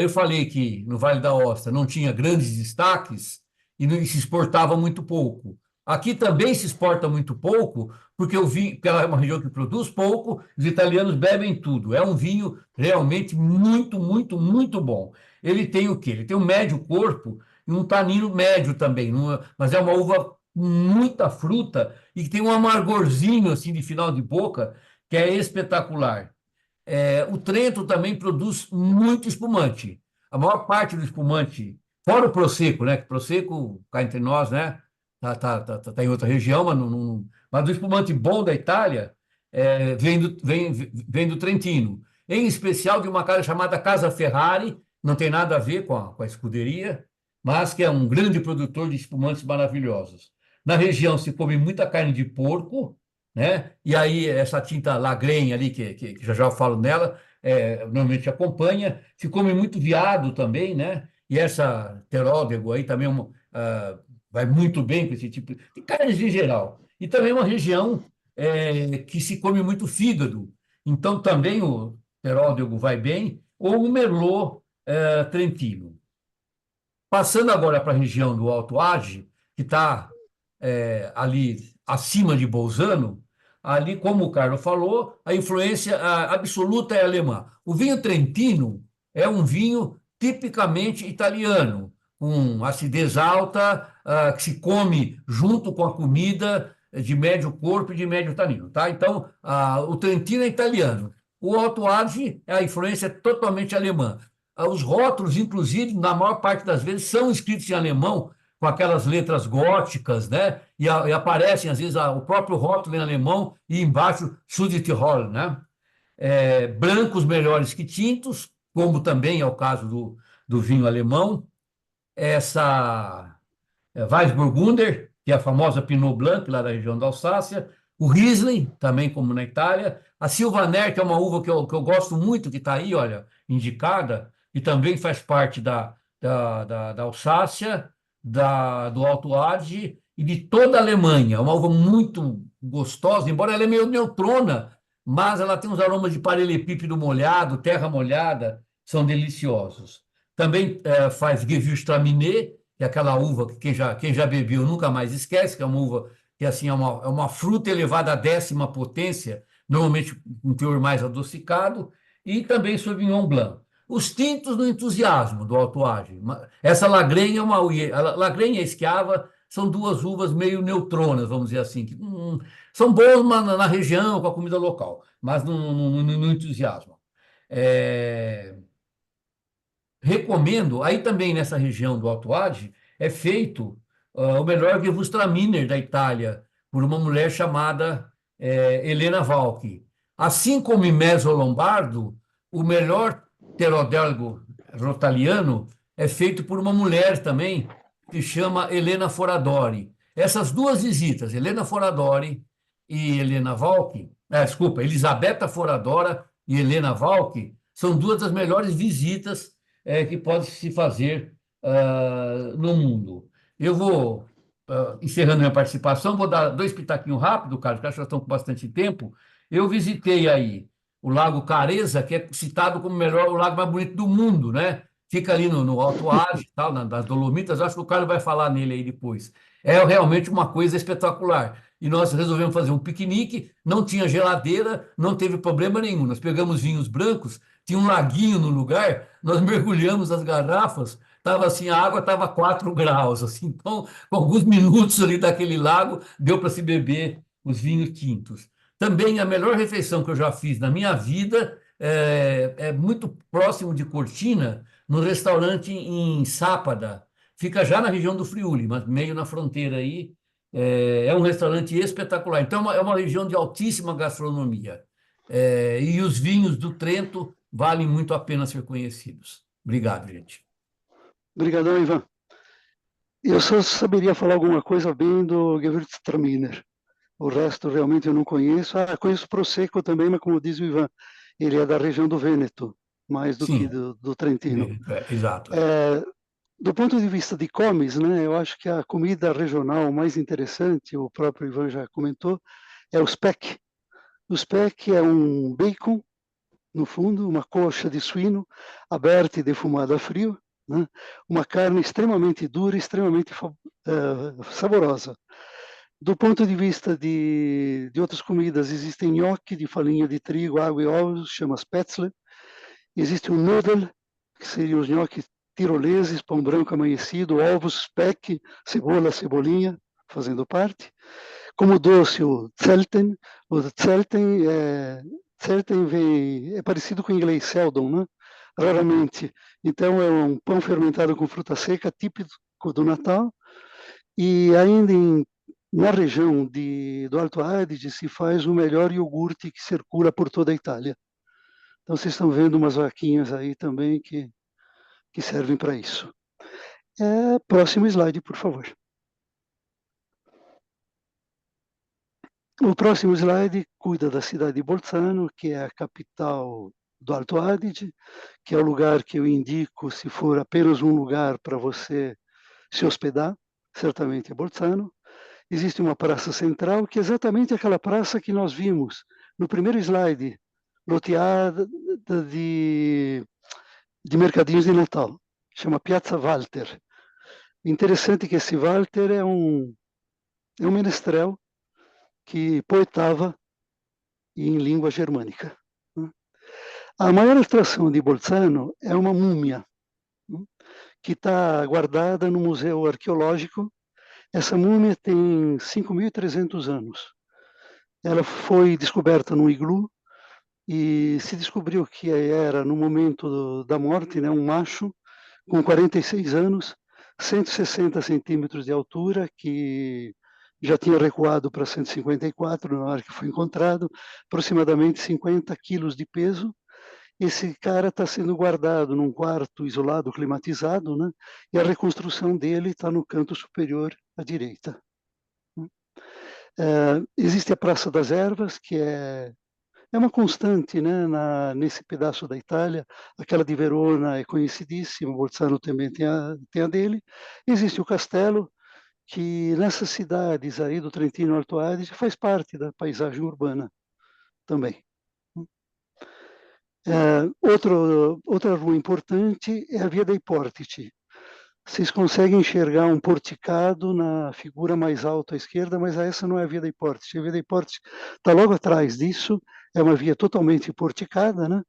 Eu falei que no Vale da Ostra não tinha grandes destaques e se exportava muito pouco. Aqui também se exporta muito pouco, porque o vinho, porque ela é uma região que produz pouco, os italianos bebem tudo. É um vinho realmente muito, muito, muito bom. Ele tem o quê? Ele tem um médio corpo e um tanino médio também, mas é uma uva com muita fruta e que tem um amargorzinho assim de final de boca que é espetacular. O Trento também produz muito espumante. A maior parte do espumante, fora o Prosecco, né? Que Prosecco, cá entre nós, né? Tá em outra região, mas do espumante bom da Itália vem do Trentino. Em especial de uma casa chamada Casa Ferrari, não tem nada a ver com a escuderia, mas que é um grande produtor de espumantes maravilhosos. Na região se come muita carne de porco, né? E aí essa tinta Lagrein ali, que já eu falo nela, normalmente acompanha. Se come muito veado também, né? E essa Teródego aí também vai muito bem com esse tipo de carnes em geral. E também uma região que se come muito fígado. Então também o Teródego vai bem, ou o Merlot Trentino. Passando agora para a região do Alto Adige, que está ali acima de Bolzano, ali, como o Carlos falou, a influência absoluta é alemã. O vinho trentino é um vinho tipicamente italiano, com acidez alta, que se come junto com a comida de médio corpo e de médio tanino. Tá? Então, o Trentino é italiano. O Alto Adige, a influência é totalmente alemã. Os rótulos, inclusive, na maior parte das vezes, são escritos em alemão, com aquelas letras góticas, né? E aparecem, às vezes, o próprio rótulo em alemão e embaixo Südtirol, né? Brancos melhores que tintos, como também é o caso do vinho alemão. Essa Weißburgunder, que é a famosa Pinot Blanc, lá da região da Alsácia. O Riesling, também como na Itália. A Sylvaner, que é uma uva que eu gosto muito, que está aí, olha, indicada, e também faz parte da Alsácia, do Alto Adige e de toda a Alemanha. Uma uva muito gostosa, embora ela é meio neutrona, mas ela tem uns aromas de paralelepípedo molhado, terra molhada, são deliciosos. Também faz Gewürztraminer, que é aquela uva que quem já bebeu nunca mais esquece, que é uma uva que assim, é uma fruta elevada à 10ª potência, normalmente com teor mais adocicado, e também Sauvignon Blanc. Os tintos no entusiasmo do Alto Adige. Essa lagrenha, a lagrenha e a esquiava são duas uvas meio neutronas, vamos dizer assim, que são boas na região, com a comida local, mas no entusiasmo. Recomendo, aí também nessa região do Alto Adige, é feito o melhor Gewürztraminer da Itália, por uma mulher chamada Helena Valchi. Assim como em Meso-Lombardo, o melhor Terodelgo rotaliano é feito por uma mulher também, que chama Helena Foradori. Essas duas visitas, Helena Foradori e Helena Valchi, desculpa, Elisabetta Foradora e Helena Valchi, são duas das melhores visitas que pode se fazer no mundo. Eu vou, encerrando minha participação, vou dar 2 pitaquinhos rápidos, Carlos, que acho que já estão com bastante tempo. Eu visitei aí o Lago Careza, que é citado como o lago mais bonito do mundo, né? Fica ali no Alto Adige, tal, nas Dolomitas. Acho que o Carlos vai falar nele aí depois. É realmente uma coisa espetacular. E nós resolvemos fazer um piquenique, não tinha geladeira, não teve problema nenhum. Nós pegamos vinhos brancos, tinha um laguinho no lugar, nós mergulhamos as garrafas, tava assim, a água estava 4 graus, assim, então, com alguns minutos ali daquele lago, deu para se beber os vinhos tintos. Também a melhor refeição que eu já fiz na minha vida é muito próximo de Cortina, no restaurante em Sápada. Fica já na região do Friuli, mas meio na fronteira aí. É um restaurante espetacular. Então, é uma região de altíssima gastronomia. E os vinhos do Trento valem muito a pena ser conhecidos. Obrigado, gente. Obrigadão, Ivan. Eu só saberia falar alguma coisa bem do Gewürztraminer. O resto realmente eu não conheço. Conheço Prosecco também, mas como diz o Ivan, ele é da região do Vêneto, mais do que do Trentino. Exato. Do ponto de vista de comes, né, eu acho que a comida regional mais interessante, o próprio Ivan já comentou, é o speck. O speck é um bacon, no fundo, uma coxa de suíno aberta e defumada a frio, né? Uma carne extremamente dura, extremamente saborosa. Do ponto de vista de outras comidas, existem nhoque de farinha de trigo, água e ovos, chama Spätzle. Existe o Nudel, que seriam os nhoques tiroleses, pão branco amanhecido, ovos, speck, cebola, cebolinha, fazendo parte. Como doce, o Zelten. O Zelten é parecido com o inglês Seldon, né? Raramente. Então, é um pão fermentado com fruta seca, típico do Natal. E ainda na região do Alto Adige se faz o melhor iogurte que circula por toda a Itália. Então, vocês estão vendo umas vaquinhas aí também que servem para isso. Próximo slide, por favor. O próximo slide cuida da cidade de Bolzano, que é a capital do Alto Adige, que é o lugar que eu indico se for apenas um lugar para você se hospedar, certamente é Bolzano. Existe uma praça central, que é exatamente aquela praça que nós vimos no primeiro slide, loteada de mercadinhos de Natal. Chama Piazza Walter. Interessante que esse Walter é um menestrel que poetava em língua germânica. A maior atração de Bolzano é uma múmia, que está guardada no Museu Arqueológico. Essa múmia tem 5.300 anos. Ela foi descoberta num iglu e se descobriu que era, no momento da morte, né, um macho com 46 anos, 160 centímetros de altura, que já tinha recuado para 154 na hora que foi encontrado, aproximadamente 50 quilos de peso. Esse cara está sendo guardado num quarto isolado, climatizado, né? E a reconstrução dele está no canto superior à direita. Existe a Praça das Ervas, que é uma constante, né, nesse pedaço da Itália. Aquela de Verona é conhecidíssima, Bolzano também tem a dele. Existe o castelo, que nessas cidades aí do Trentino Alto Adige faz parte da paisagem urbana também. Outra rua importante é a Via dei Portici. Vocês conseguem enxergar um porticado na figura mais alta à esquerda, mas essa não é a Via dei Portici. A Via dei Portici está logo atrás disso, é uma via totalmente porticada, né?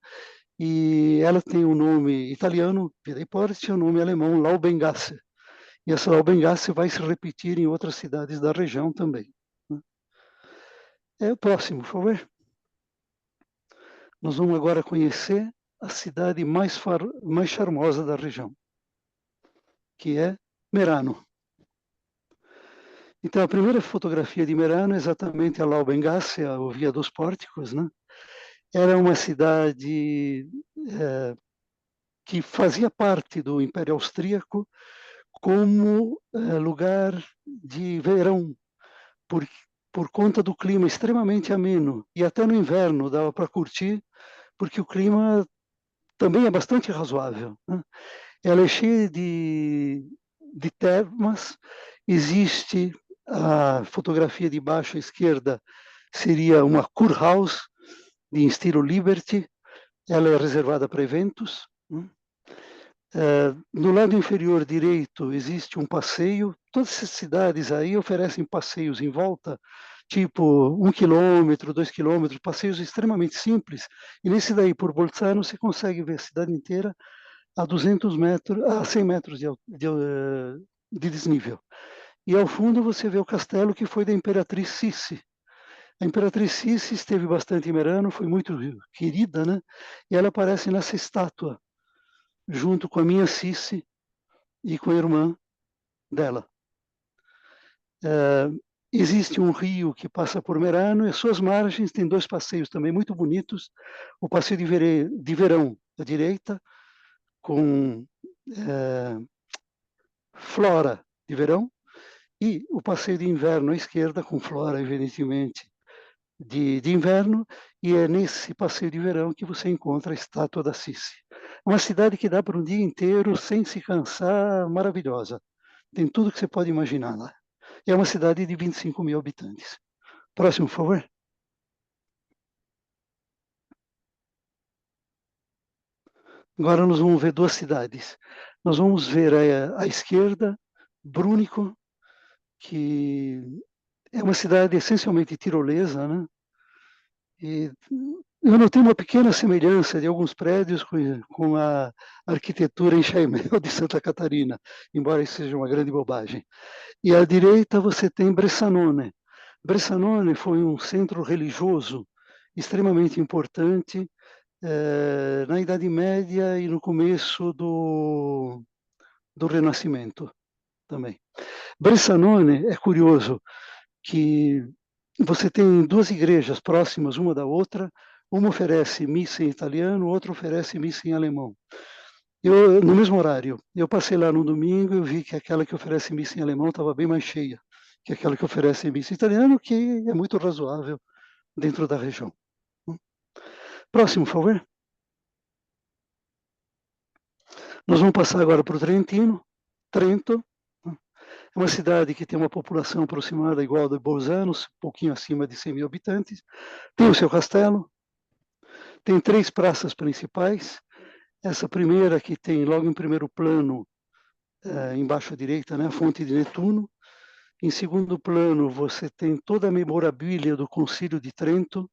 e ela tem um nome italiano, Via dei Porti, e um nome alemão, Laubengasse. E essa Laubengasse vai se repetir em outras cidades da região também. É o próximo, por favor. Nós vamos agora conhecer a cidade mais charmosa da região, que é Merano. Então, a primeira fotografia de Merano é exatamente a Laubengasse, a Via dos Pórticos, né? Era uma cidade que fazia parte do Império Austríaco como lugar de verão, por conta do clima extremamente ameno. E até no inverno dava para curtir, porque o clima também é bastante razoável, né? Ela é cheia de termas, existe a fotografia de baixo à esquerda, seria uma Kurhaus, em estilo Liberty, ela é reservada para eventos. No lado inferior direito existe um passeio, todas essas cidades aí oferecem passeios em volta, tipo 1 quilômetro, 2 quilômetros, passeios extremamente simples, e nesse daí, por Bolzano, você consegue ver a cidade inteira a 200 metros, a 100 metros de desnível. E ao fundo você vê o castelo que foi da Imperatriz Sissi. A Imperatriz Sissi esteve bastante em Merano, foi muito querida, né? E ela aparece nessa estátua, junto com a minha Sissi e com a irmã dela. Existe um rio que passa por Merano e às suas margens tem 2 passeios também muito bonitos. O passeio de verão à direita, com flora de verão, e o passeio de inverno à esquerda, com flora, evidentemente, de inverno, e é nesse passeio de verão que você encontra a estátua da Sissi. Uma cidade que dá para um dia inteiro sem se cansar, maravilhosa. Tem tudo que você pode imaginar lá. É uma cidade de 25 mil habitantes. Próximo, por favor. Agora nós vamos ver 2 cidades. Nós vamos ver à esquerda, Brunico, que é uma cidade essencialmente tirolesa, né? E eu notei uma pequena semelhança de alguns prédios com a arquitetura em Chaimel de Santa Catarina, embora isso seja uma grande bobagem. E à direita você tem Bressanone. Bressanone foi um centro religioso extremamente importante na Idade Média e no começo do Renascimento também. Bressanone é curioso que você tem 2 igrejas próximas uma da outra, uma oferece missa em italiano, outra oferece missa em alemão. No mesmo horário, eu passei lá no domingo e vi que aquela que oferece missa em alemão estava bem mais cheia que aquela que oferece missa em italiano, que é muito razoável dentro da região. Próximo, por favor. Nós vamos passar agora para o Trentino. Trento é uma cidade que tem uma população aproximada igual a de Bolzano, um pouquinho acima de 100 mil habitantes. Tem o seu castelo, tem 3 praças principais. Essa primeira que tem logo em primeiro plano, embaixo à direita, né, a fonte de Netuno. Em segundo plano, você tem toda a memorabilia do Concílio de Trento.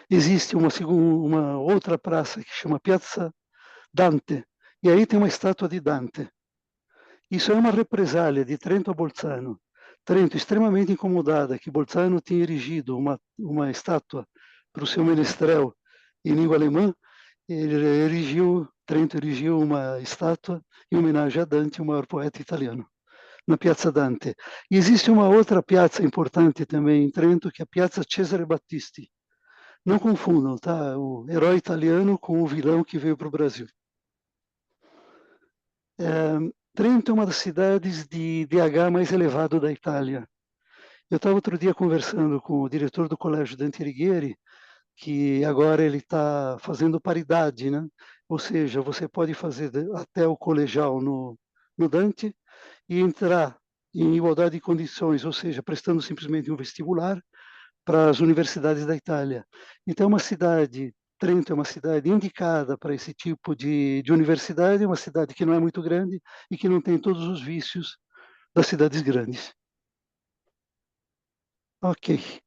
Existe uma outra praça que chama Piazza Dante, e aí tem uma estátua de Dante. Isso é uma represália de Trento a Bolzano. Trento, extremamente incomodada que Bolzano tinha erigido uma estátua para o seu menestrel em língua alemã, Trento erigiu uma estátua em homenagem a Dante, o maior poeta italiano, na Piazza Dante. E existe uma outra piazza importante também em Trento, que é a Piazza Cesare Battisti. Não confundam, tá? O herói italiano com o vilão que veio para o Brasil. Trento é uma das cidades de DH mais elevado da Itália. Eu estava outro dia conversando com o diretor do Colégio Dante Alighieri, que agora ele está fazendo paridade, né? Ou seja, você pode fazer até o colegial no Dante e entrar em igualdade de condições, ou seja, prestando simplesmente um vestibular para as universidades da Itália. Então, Trento é uma cidade indicada para esse tipo de universidade, uma cidade que não é muito grande e que não tem todos os vícios das cidades grandes. Ok.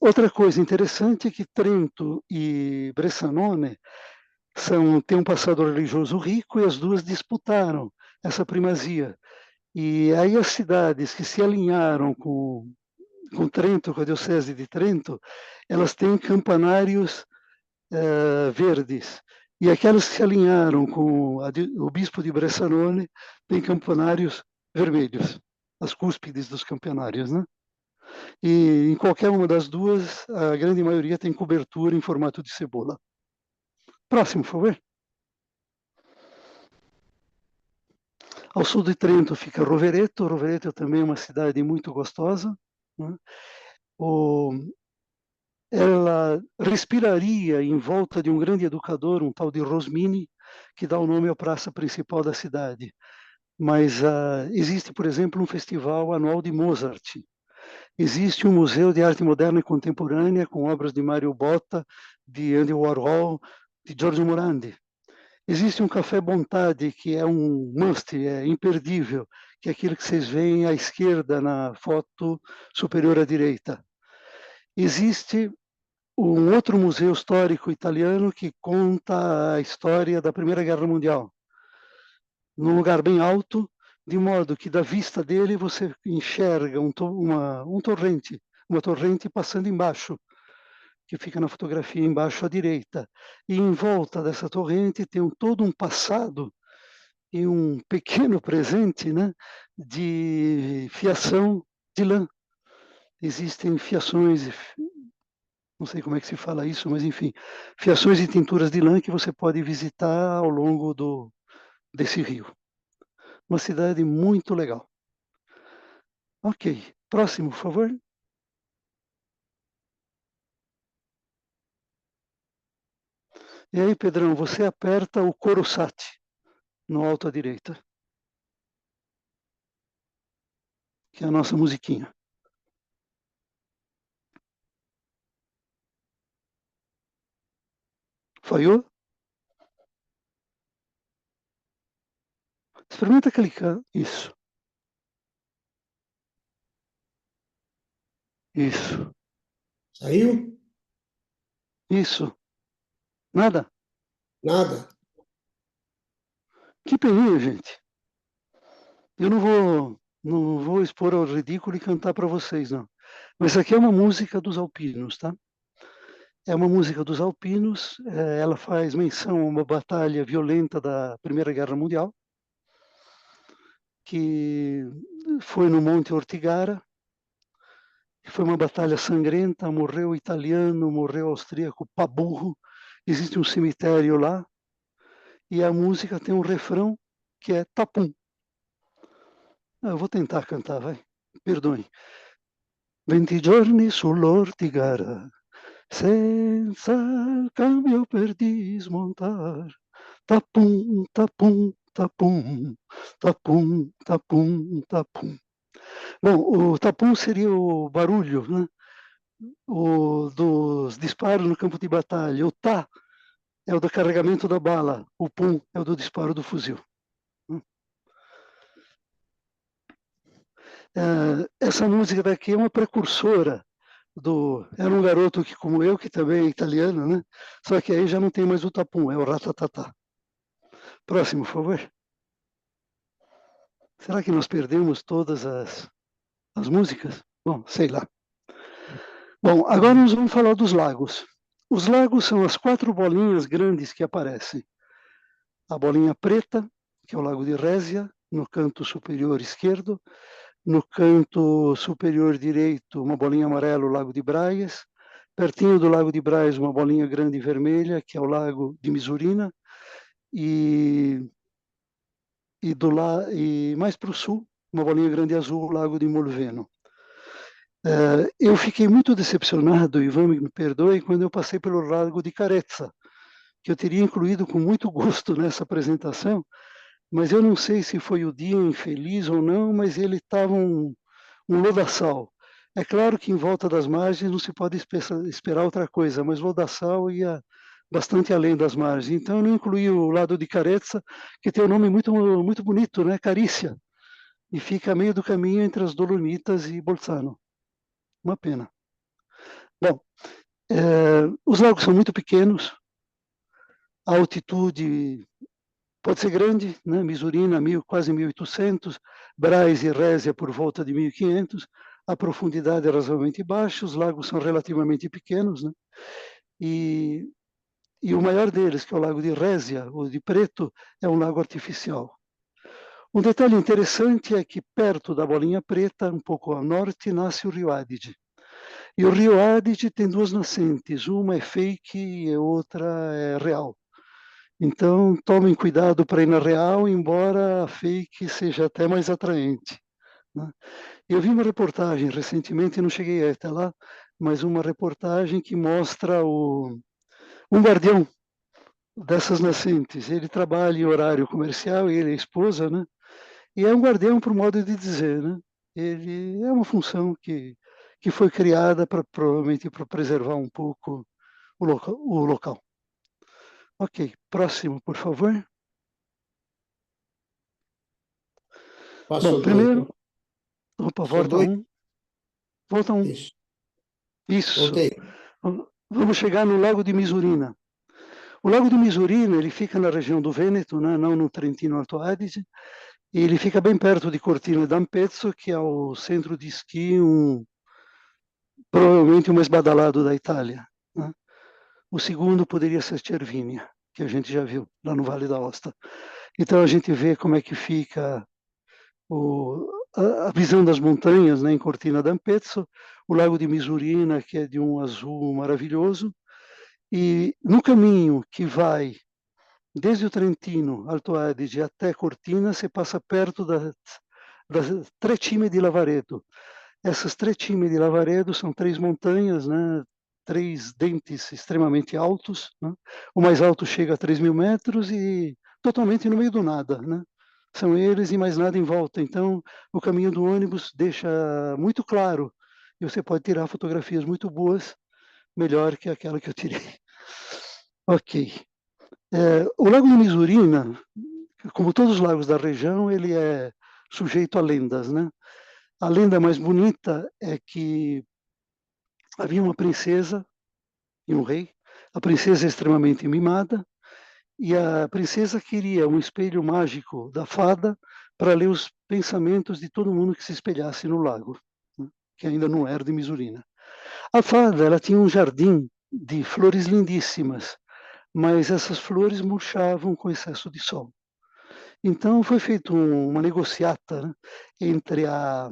Outra coisa interessante é que Trento e Bressanone têm um passado religioso rico e as duas disputaram essa primazia. E aí as cidades que se alinharam com Trento, com a Diocese de Trento, elas têm campanários verdes. E aquelas que se alinharam com o bispo de Bressanone têm campanários vermelhos, as cúspides dos campanários, né? E em qualquer uma das duas, a grande maioria tem cobertura em formato de cebola. Próximo, por favor. Ao sul de Trento fica Rovereto. Rovereto também é uma cidade muito gostosa, né? Ela respiraria em volta de um grande educador, um tal de Rosmini, que dá o nome à praça principal da cidade. Mas existe, por exemplo, um festival anual de Mozart. Existe um museu de arte moderna e contemporânea com obras de Mario Botta, de Andy Warhol, de Giorgio Morandi. Existe um Café Bontade, que é um must, é imperdível, que é aquilo que vocês veem à esquerda na foto superior à direita. Existe um outro museu histórico italiano que conta a história da Primeira Guerra Mundial, num lugar bem alto, de modo que da vista dele você enxerga uma torrente passando embaixo, que fica na fotografia embaixo à direita. E em volta dessa torrente tem todo um passado e um pequeno presente, né, de fiação de lã. Existem fiações, não sei como é que se fala isso, mas enfim, fiações e tinturas de lã que você pode visitar ao longo desse rio. Uma cidade muito legal. Ok, próximo, por favor. E aí, Pedrão, você aperta o Corosati no alto à direita, que é a nossa musiquinha. Falhou? Experimenta clicar. Isso. Isso. Saiu? Isso. Nada? Nada. Que peninha, gente. Eu não vou expor ao ridículo e cantar para vocês, não. Mas essa aqui é uma música dos alpinos, tá? É uma música dos alpinos. Ela faz menção a uma batalha violenta da Primeira Guerra Mundial, que foi no Monte Ortigara. Foi uma batalha sangrenta, morreu italiano, morreu austríaco, paburro. Existe um cemitério lá. E a música tem um refrão que é tapum. Eu vou tentar cantar, vai. Perdoem. 20 giorni sull'Ortigara, senza cambio per dismontar. Tapum, tapum, tapum, tapum, tapum, tapum. Bom, o tapum seria o barulho, né? Dos disparos no campo de batalha. O tá é o do carregamento da bala. O pum é o do disparo do fuzil. Essa música daqui é uma precursora era um garoto que, como eu, que também é italiano, né? Só que aí já não tem mais o tapum, é o ratatatá. Próximo, por favor. Será que nós perdemos todas as músicas? Bom, sei lá. Bom, agora nós vamos falar dos lagos. Os lagos são as 4 bolinhas grandes que aparecem. A bolinha preta, que é o Lago de Résia, no canto superior esquerdo. No canto superior direito, uma bolinha amarela, o Lago de Braias. Pertinho do Lago de Braias, uma bolinha grande e vermelha, que é o Lago de Misurina. E mais para o sul, uma bolinha grande azul, o Lago de Molveno. Eu fiquei muito decepcionado, Ivan me perdoe, quando eu passei pelo Lago de Carezza, que eu teria incluído com muito gosto nessa apresentação, mas eu não sei se foi o dia infeliz ou não, mas ele estava um lodaçal. É claro que em volta das margens não se pode esperar outra coisa, mas lodaçal ia bastante além das margens. Então eu não incluí o lado de Carezza, que tem um nome muito, muito bonito, né? Carícia, e fica a meio do caminho entre as Dolomitas e Bolzano. Uma pena. Bom, os lagos são muito pequenos, a altitude pode ser grande, né? Misurina, quase 1.800, Braz e Résia por volta de 1.500, a profundidade é razoavelmente baixa, os lagos são relativamente pequenos, né? E o maior deles, que é o Lago de Résia, ou de Preto, é um lago artificial. Um detalhe interessante é que perto da Bolinha Preta, um pouco ao norte, nasce o Rio Adige. E o Rio Adige tem duas nascentes, uma é fake e a outra é real. Então, tomem cuidado para ir na real, embora a fake seja até mais atraente, né? Eu vi uma reportagem recentemente, não cheguei até lá, mas uma reportagem que mostra um guardião dessas nascentes. Ele trabalha em horário comercial, ele e a esposa, né? E é um guardião, por modo de dizer, né? Ele é uma função que foi criada provavelmente para preservar um pouco o local. Ok, próximo, por favor. Bom, Passou primeiro, dois. opa, Passou volta dois. um, volta um. Isso. Isso. Voltei. Vamos chegar no Lago de Misurina. O Lago de Misurina, ele fica na região do Vêneto, né? Não no Trentino Alto Adige, e ele fica bem perto de Cortina d'Ampezzo, que é o centro de esqui, provavelmente o mais badalado da Itália, né? O segundo poderia ser Cervinia, que a gente já viu lá no Vale da Aosta. Então a gente vê como é que fica a visão das montanhas, né, em Cortina d'Ampezzo, o Lago de Misurina, que é de um azul maravilhoso, e no caminho que vai desde o Trentino, Alto Adige, até Cortina, você passa perto das Tre Cime di Lavaredo. Essas Tre Cime di Lavaredo são três montanhas, né, três dentes extremamente altos, né? O mais alto chega a 3.000 metros e totalmente no meio do nada, né? São eles e mais nada em volta. Então, o caminho do ônibus deixa muito claro e você pode tirar fotografias muito boas, melhor que aquela que eu tirei. Ok. O Lago de Misurina, como todos os lagos da região, ele é sujeito a lendas, né? A lenda mais bonita é que havia uma princesa e um rei. A princesa é extremamente mimada e a princesa queria um espelho mágico da fada para ler os pensamentos de todo mundo que se espelhasse no lago, né? Que ainda não era de Misurina. A fada, ela tinha um jardim de flores lindíssimas, mas essas flores murchavam com excesso de sol. Então foi feita uma negociata, né, entre a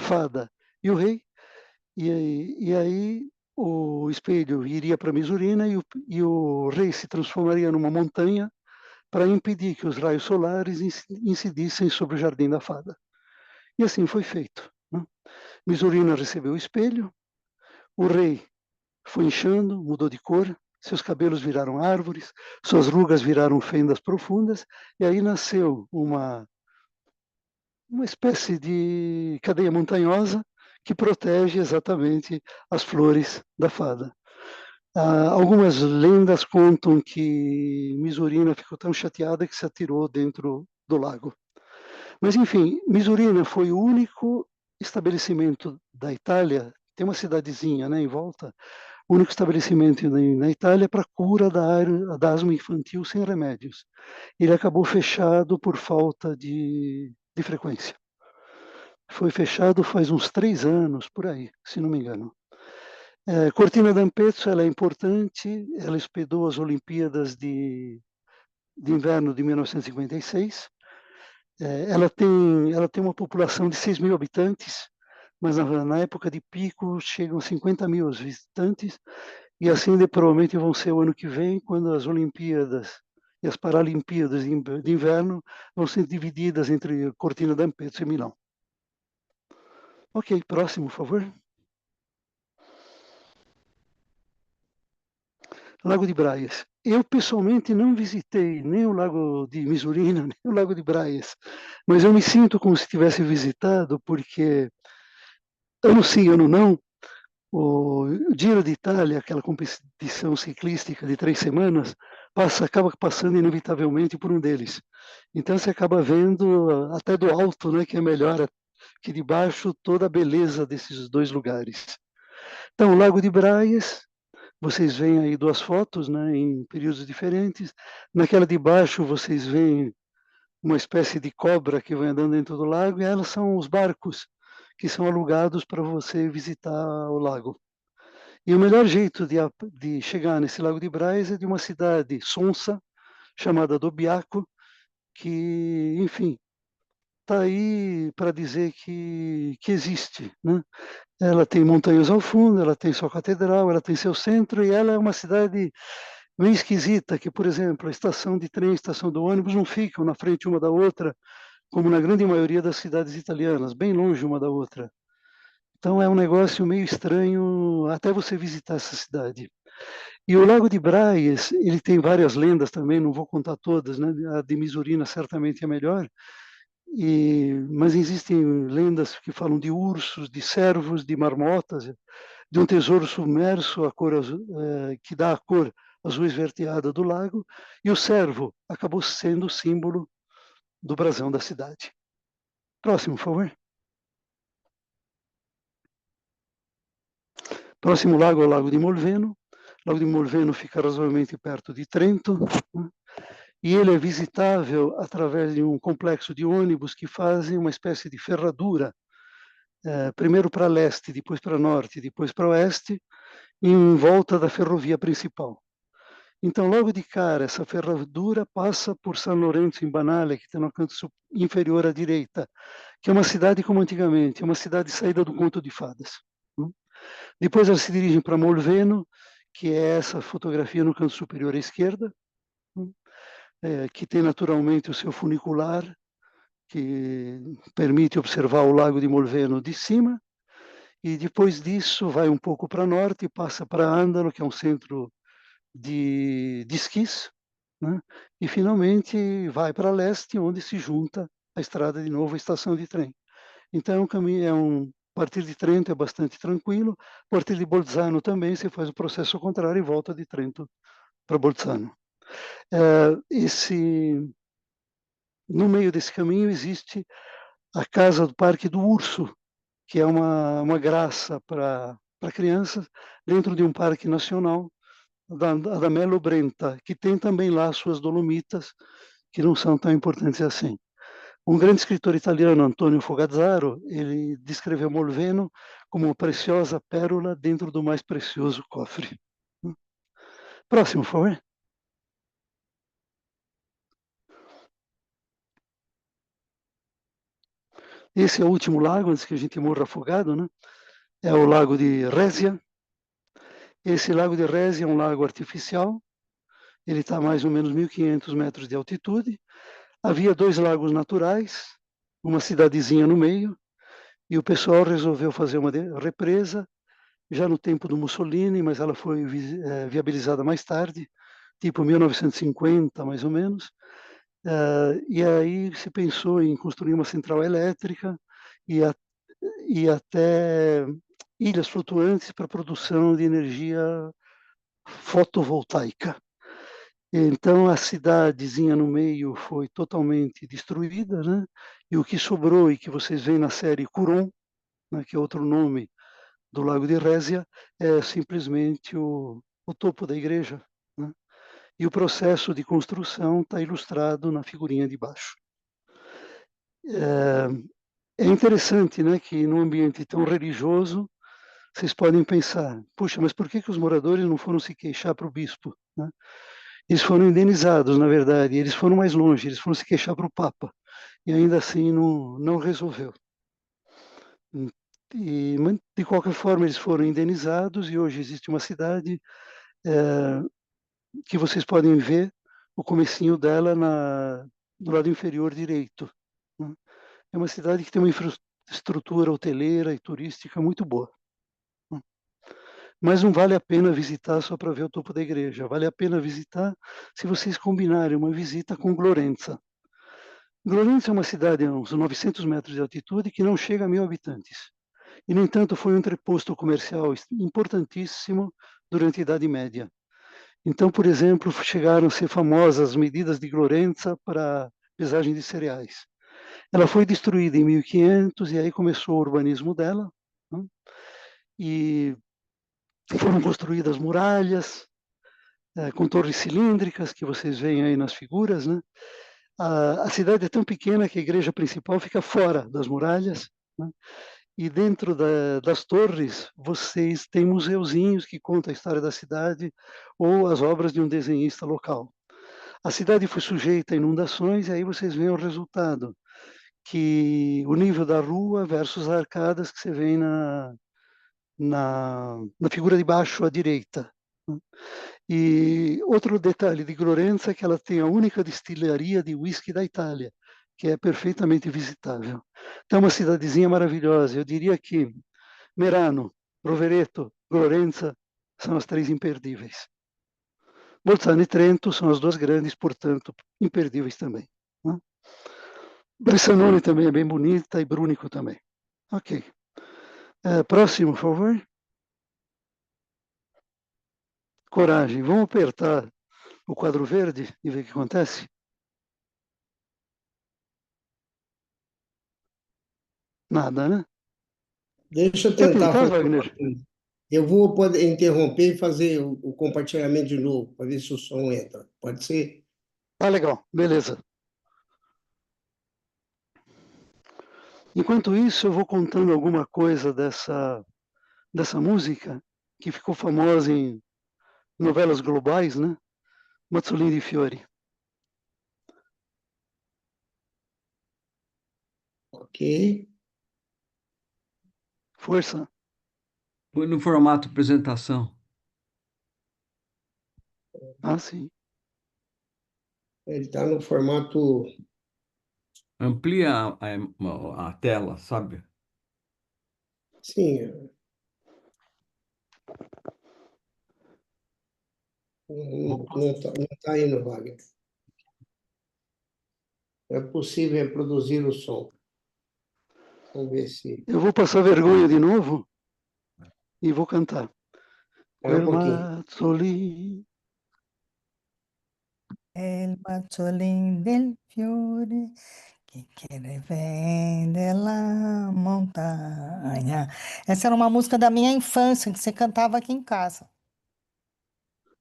fada e o rei, e aí o espelho iria para Misurina e o rei se transformaria numa montanha para impedir que os raios solares incidissem sobre o jardim da fada. E assim foi feito, né? Misurina recebeu o espelho, o rei foi inchando, mudou de cor, seus cabelos viraram árvores, suas rugas viraram fendas profundas, e aí nasceu uma espécie de cadeia montanhosa que protege exatamente as flores da fada. Algumas lendas contam que Misurina ficou tão chateada que se atirou dentro do lago. Mas, enfim, Misurina foi o único estabelecimento da Itália, tem uma cidadezinha, né, em volta, o único estabelecimento na Itália para cura da asma infantil sem remédios. Ele acabou fechado por falta de frequência. Foi fechado faz uns 3 anos, por aí, se não me engano. Cortina d'Ampezzo, ela é importante, ela hospedou as Olimpíadas de inverno de 1956. Ela tem uma população de 6.000 habitantes, mas na época de pico chegam a 50.000 visitantes, e assim provavelmente vão ser o ano que vem, quando as Olimpíadas e as Paralimpíadas de inverno vão ser divididas entre Cortina d'Ampezzo e Milão. Ok, próximo, por favor. Lago de Braias. Eu, pessoalmente, não visitei nem o Lago de Misurina, nem o Lago de Braias, mas eu me sinto como se tivesse visitado, porque, ano sim, ano não, o Giro de Itália, aquela competição ciclística de 3 semanas, acaba passando inevitavelmente por um deles. Então você acaba vendo até do alto, né, que é melhor que de baixo, toda a beleza desses dois lugares. Então, o Lago de Braias, vocês veem aí duas fotos, né, em períodos diferentes. Naquela de baixo, vocês veem uma espécie de cobra que vai andando dentro do lago, e elas são os barcos que são alugados para você visitar o lago. E o melhor jeito de chegar nesse Lago de Braias é de uma cidade sonsa, chamada Dobiaco, que, enfim, está aí para dizer que existe, né? Ela tem montanhas ao fundo, ela tem sua catedral, ela tem seu centro, e ela é uma cidade meio esquisita, que, por exemplo, a estação de trem e a estação do ônibus não ficam na frente uma da outra, como na grande maioria das cidades italianas, bem longe uma da outra. Então é um negócio meio estranho até você visitar essa cidade. E o Lago de Braias, ele tem várias lendas também, não vou contar todas, né? A de Misurina certamente é melhor, mas existem lendas que falam de ursos, de cervos, de marmotas, de um tesouro submerso a cor azul, que dá a cor azul esverdeada do lago, e o cervo acabou sendo o símbolo do brasão da cidade. Próximo, por favor. Próximo lago é o Lago de Molveno. O Lago de Molveno fica razoavelmente perto de Trento, né? E ele é visitável através de um complexo de ônibus que fazem uma espécie de ferradura, primeiro para leste, depois para norte, depois para oeste, em volta da ferrovia principal. Então, logo de cara, essa ferradura passa por San Lorenzo in Banale, que está no canto inferior à direita, que é uma cidade como antigamente, é uma cidade saída do conto de fadas. Depois elas se dirigem para Molveno, que é essa fotografia no canto superior à esquerda, que tem naturalmente o seu funicular, que permite observar o Lago de Molveno de cima, e depois disso vai um pouco para norte e passa para Andalo, que é um centro de esquis, né? E finalmente vai para leste, onde se junta a estrada de novo, a estação de trem. Então, o caminho a partir de Trento é bastante tranquilo, a partir de Bolzano também se faz o processo contrário e volta de Trento para Bolzano. No meio desse caminho existe a Casa do Parque do Urso, que é uma graça para crianças, dentro de um parque nacional, da Melo Brenta, que tem também lá suas dolomitas, que não são tão importantes assim. Um grande escritor italiano, Antonio Fogazzaro, ele descreveu Molveno como uma preciosa pérola dentro do mais precioso cofre. Próximo, por favor. Esse é o último lago, antes que a gente morra afogado, né? É o Lago de Resia. Esse Lago de Resia é um lago artificial. Ele está a mais ou menos 1.500 metros de altitude. Havia 2 lagos naturais, uma cidadezinha no meio, e o pessoal resolveu fazer uma represa, já no tempo do Mussolini, mas ela foi viabilizada mais tarde, tipo 1950, mais ou menos. E aí se pensou em construir uma central elétrica e até ilhas flutuantes para produção de energia fotovoltaica. Então a cidadezinha no meio foi totalmente destruída, né? E o que sobrou e que vocês veem na série Curon, né, que é outro nome do Lago de Resia, é simplesmente o topo da igreja, né? E o processo de construção está ilustrado na figurinha de baixo. É interessante, né, que num ambiente tão religioso, vocês podem pensar, puxa, mas por que os moradores não foram se queixar para o bispo, né? Eles foram indenizados, na verdade, eles foram mais longe, eles foram se queixar para o Papa, e ainda assim não resolveu. E, de qualquer forma, eles foram indenizados, e hoje existe uma cidade que vocês podem ver o comecinho dela do lado inferior direito, né? É uma cidade que tem uma infraestrutura hoteleira e turística muito boa. Mas não vale a pena visitar só para ver o topo da igreja. Vale a pena visitar se vocês combinarem uma visita com Glorenza. Glorenza é uma cidade a uns 900 metros de altitude que não chega a 1.000 habitantes. E, no entanto, foi um entreposto comercial importantíssimo durante a Idade Média. Então, por exemplo, chegaram a ser famosas as medidas de Glorenza para pesagem de cereais. Ela foi destruída em 1500 e aí começou o urbanismo dela, né? E foram construídas muralhas, com torres cilíndricas, que vocês veem aí nas figuras, né? A cidade é tão pequena que a igreja principal fica fora das muralhas, né? E dentro das torres, vocês têm museuzinhos que contam a história da cidade ou as obras de um desenhista local. A cidade foi sujeita a inundações, e aí vocês veem o resultado, que o nível da rua versus as arcadas que você vê na figura de baixo à direita. E outro detalhe de Florença é que ela tem a única destilaria de whisky da Itália, que é perfeitamente visitável. Então, é uma cidadezinha maravilhosa. Eu diria que Merano, Rovereto, Florença são as 3 imperdíveis. Bolzano e Trento são as 2 grandes, portanto, imperdíveis também. Né? Bressanone também é bem bonita e Brúnico também. Ok. Próximo, por favor. Coragem. Vamos apertar o quadro verde e ver o que acontece? Nada, né? Deixa eu Quer tentar tentar, fazer uma Wagner? coisa. Eu vou poder interromper e fazer o compartilhamento de novo, para ver se o som entra. Pode ser? Ah, legal. Beleza. Enquanto isso, eu vou contando alguma coisa dessa música, que ficou famosa em novelas globais, né? Mazzolini di Fiori. Ok. Força. Põe no formato apresentação. Ah, sim. Ele está no formato. Amplia a tela, sabe? Sim. Não tá indo, Wagner. É possível reproduzir o som. Vamos ver se. Eu vou passar vergonha de novo e vou cantar. Espera um Quel pouquinho. Mazzolini. El mazzolin del fiore que vem della montanha. Essa era uma música da minha infância, que você cantava aqui em casa.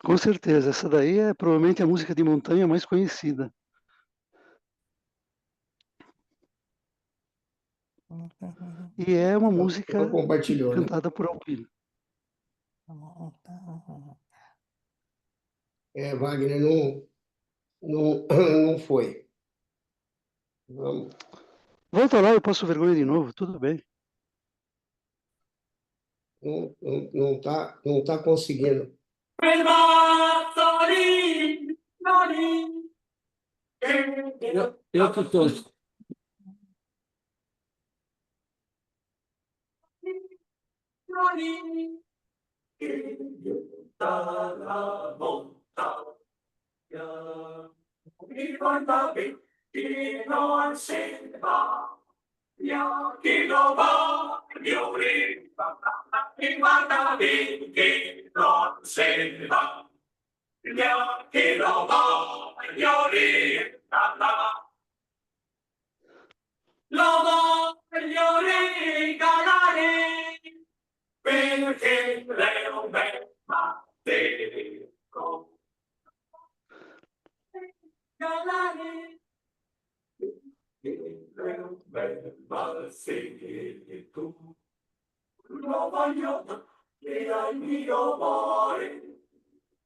Com certeza, essa daí é provavelmente a música de montanha mais conhecida. E é uma música Não compartilhou, né? cantada por Alpino. Wagner, não foi. Vamos. Volta lá, eu passo vergonha de novo, tudo bem. Não tá conseguindo. Eu que estou. Lo voglio regalare perché lei è un bel matteco. Regalare perché lei è un bel matteco. Lo voglio dare al mio amore.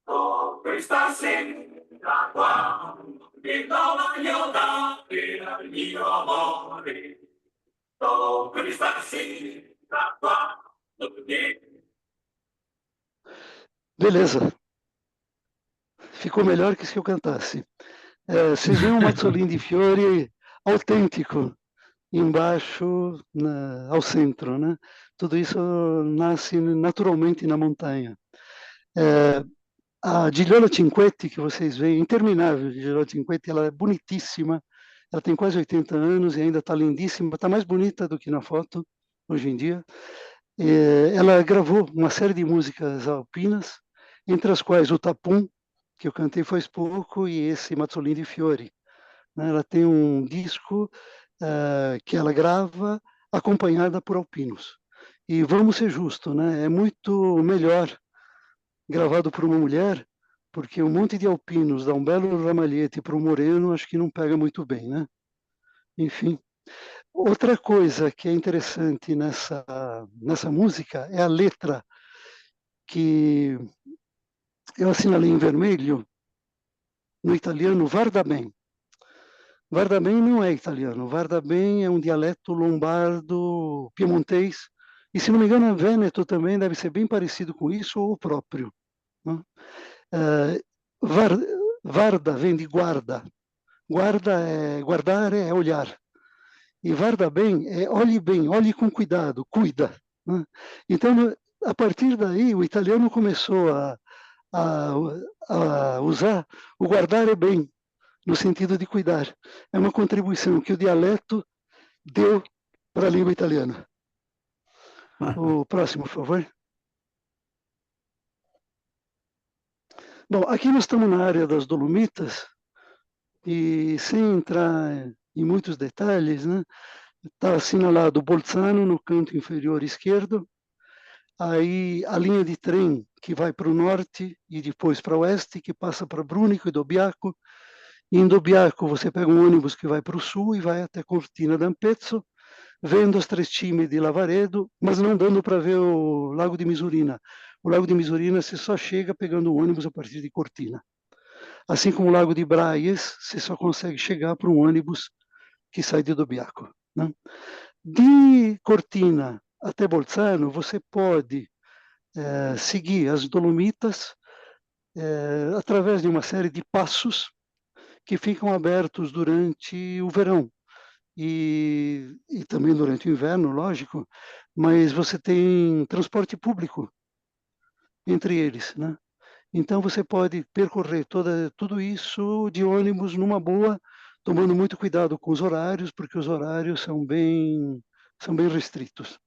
Oh, questa sera qua mi lo voglio dare al mio amore. Oh, questa sera qua Beleza. Ficou melhor que se eu cantasse. Vocês veem um Mazzolini di Fiori autêntico embaixo, ao centro, né? Tudo isso nasce naturalmente na montanha. A Gigliola Cinquetti, que vocês veem, interminável, Gigliola Cinquetti, ela é bonitíssima, ela tem quase 80 anos e ainda está lindíssima, está mais bonita do que na foto, hoje em dia. Ela gravou uma série de músicas alpinas, entre as quais o Tapum, que eu cantei faz pouco, e esse Mazzolini di Fiori. Ela tem um disco que ela grava acompanhada por alpinos. E vamos ser justos, né? É muito melhor gravado por uma mulher, porque um monte de alpinos dá um belo ramalhete para o moreno, acho que não pega muito bem, né? Enfim. Outra coisa que é interessante nessa música é a letra, que eu assinalei em vermelho, no italiano, Varda bem. Varda bem não é italiano, Varda bem é um dialeto lombardo piemontês, e se não me engano, Vêneto também deve ser bem parecido com isso, ou o próprio. Né? Varda vem de guarda. Guardar é olhar. E Varda bem é bem, olhe com cuidado, cuida. Né? Então, a partir daí, o italiano começou a usar o guardar é bem, no sentido de cuidar. É uma contribuição que o dialeto deu para a língua italiana. O próximo, por favor. Bom, aqui nós estamos na área das Dolomitas, e sem entrar em muitos detalhes, né, está assinalado Bolzano no canto inferior esquerdo, aí a linha de trem que vai para o norte e depois para o oeste, que passa para Brunico e Dobbiaco, e em Dobbiaco você pega um ônibus que vai para o sul e vai até Cortina d'Ampezzo, vendo as Três Cime de Lavaredo, mas não dando para ver o Lago de Misurina. O Lago de Misurina você só chega pegando o ônibus a partir de Cortina. Assim como o Lago de Braies, você só consegue chegar para um ônibus que sai de Dobbiaco. Né? De Cortina até Bolzano, você pode seguir as Dolomitas através de uma série de passos que ficam abertos durante o verão e também durante o inverno, lógico, mas você tem transporte público entre eles, né? Então você pode percorrer tudo isso de ônibus numa boa, tomando muito cuidado com os horários, porque os horários são bem restritos.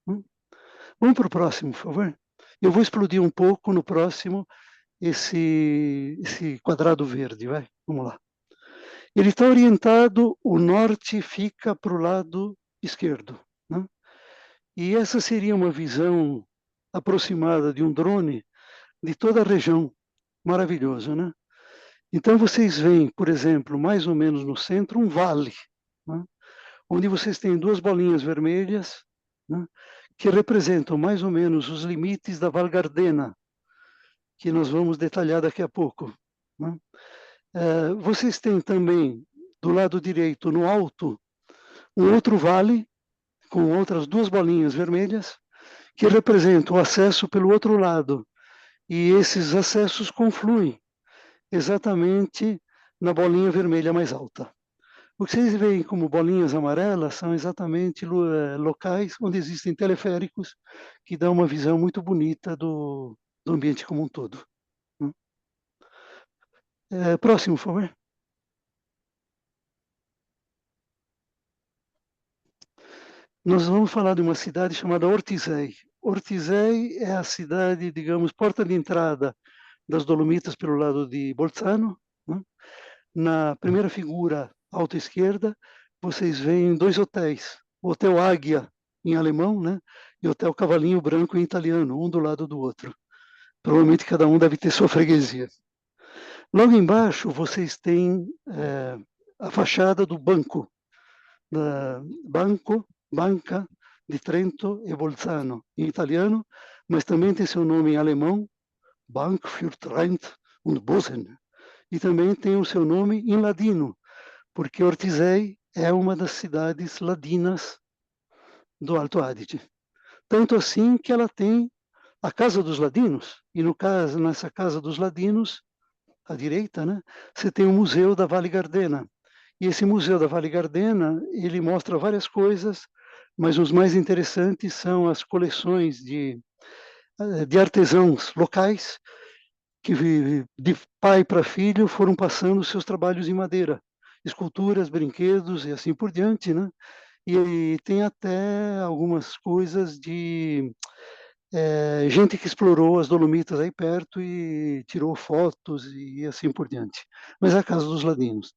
Vamos para o próximo, por favor. Eu vou explodir um pouco no próximo esse quadrado verde, vai? Vamos lá. Ele está orientado, o norte fica para o lado esquerdo. Né? E essa seria uma visão aproximada de um drone de toda a região. Maravilhoso, né? Então vocês veem, por exemplo, mais ou menos no centro, um vale, né? Onde vocês têm duas bolinhas vermelhas, né? Que representam mais ou menos os limites da Val Gardena, que nós vamos detalhar daqui a pouco. Né? Vocês têm também, do lado direito, no alto, um outro vale, com outras duas bolinhas vermelhas, que representam o acesso pelo outro lado. E esses acessos confluem exatamente na bolinha vermelha mais alta. O que vocês veem como bolinhas amarelas são exatamente locais onde existem teleféricos que dão uma visão muito bonita do ambiente como um todo. Próximo, por favor. Nós vamos falar de uma cidade chamada Ortisei. Ortisei é a cidade, digamos, porta de entrada das Dolomitas pelo lado de Bolzano. Né? Na primeira figura, alta esquerda, vocês veem dois hotéis. O Hotel Águia, em alemão, né? E o Hotel Cavalinho Branco, em italiano, um do lado do outro. Provavelmente cada um deve ter sua freguesia. Logo embaixo, vocês têm a fachada do banco. Banca de Trento e Bolzano, em italiano, mas também tem seu nome em alemão, Bank für Trent und Bozen, e também tem o seu nome em ladino, porque Ortisei é uma das cidades ladinas do Alto Adige. Tanto assim que ela tem a Casa dos Ladinos, e nessa Casa dos Ladinos, à direita, né, você tem o Museu da Vale Gardena. E esse Museu da Vale Gardena, ele mostra várias coisas, mas os mais interessantes são as coleções de artesãos locais que de pai para filho foram passando seus trabalhos em madeira, esculturas, brinquedos e assim por diante, né? E tem até algumas coisas de gente que explorou as Dolomitas aí perto e tirou fotos e assim por diante. Mas é a Casa dos Ladinos.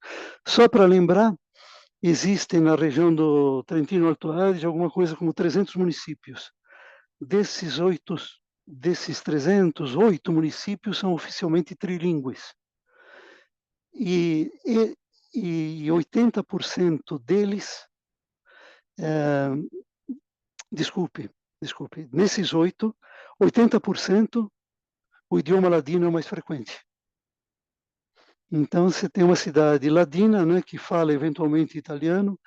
Só para lembrar, existem na região do Trentino Alto Adige alguma coisa como 300 municípios. Desses desses 300, 8 municípios são oficialmente trilingües. E 80% deles, desculpe, nesses 8, 80% o idioma ladino é o mais frequente. Então, você tem uma cidade ladina, né, que fala eventualmente italiano,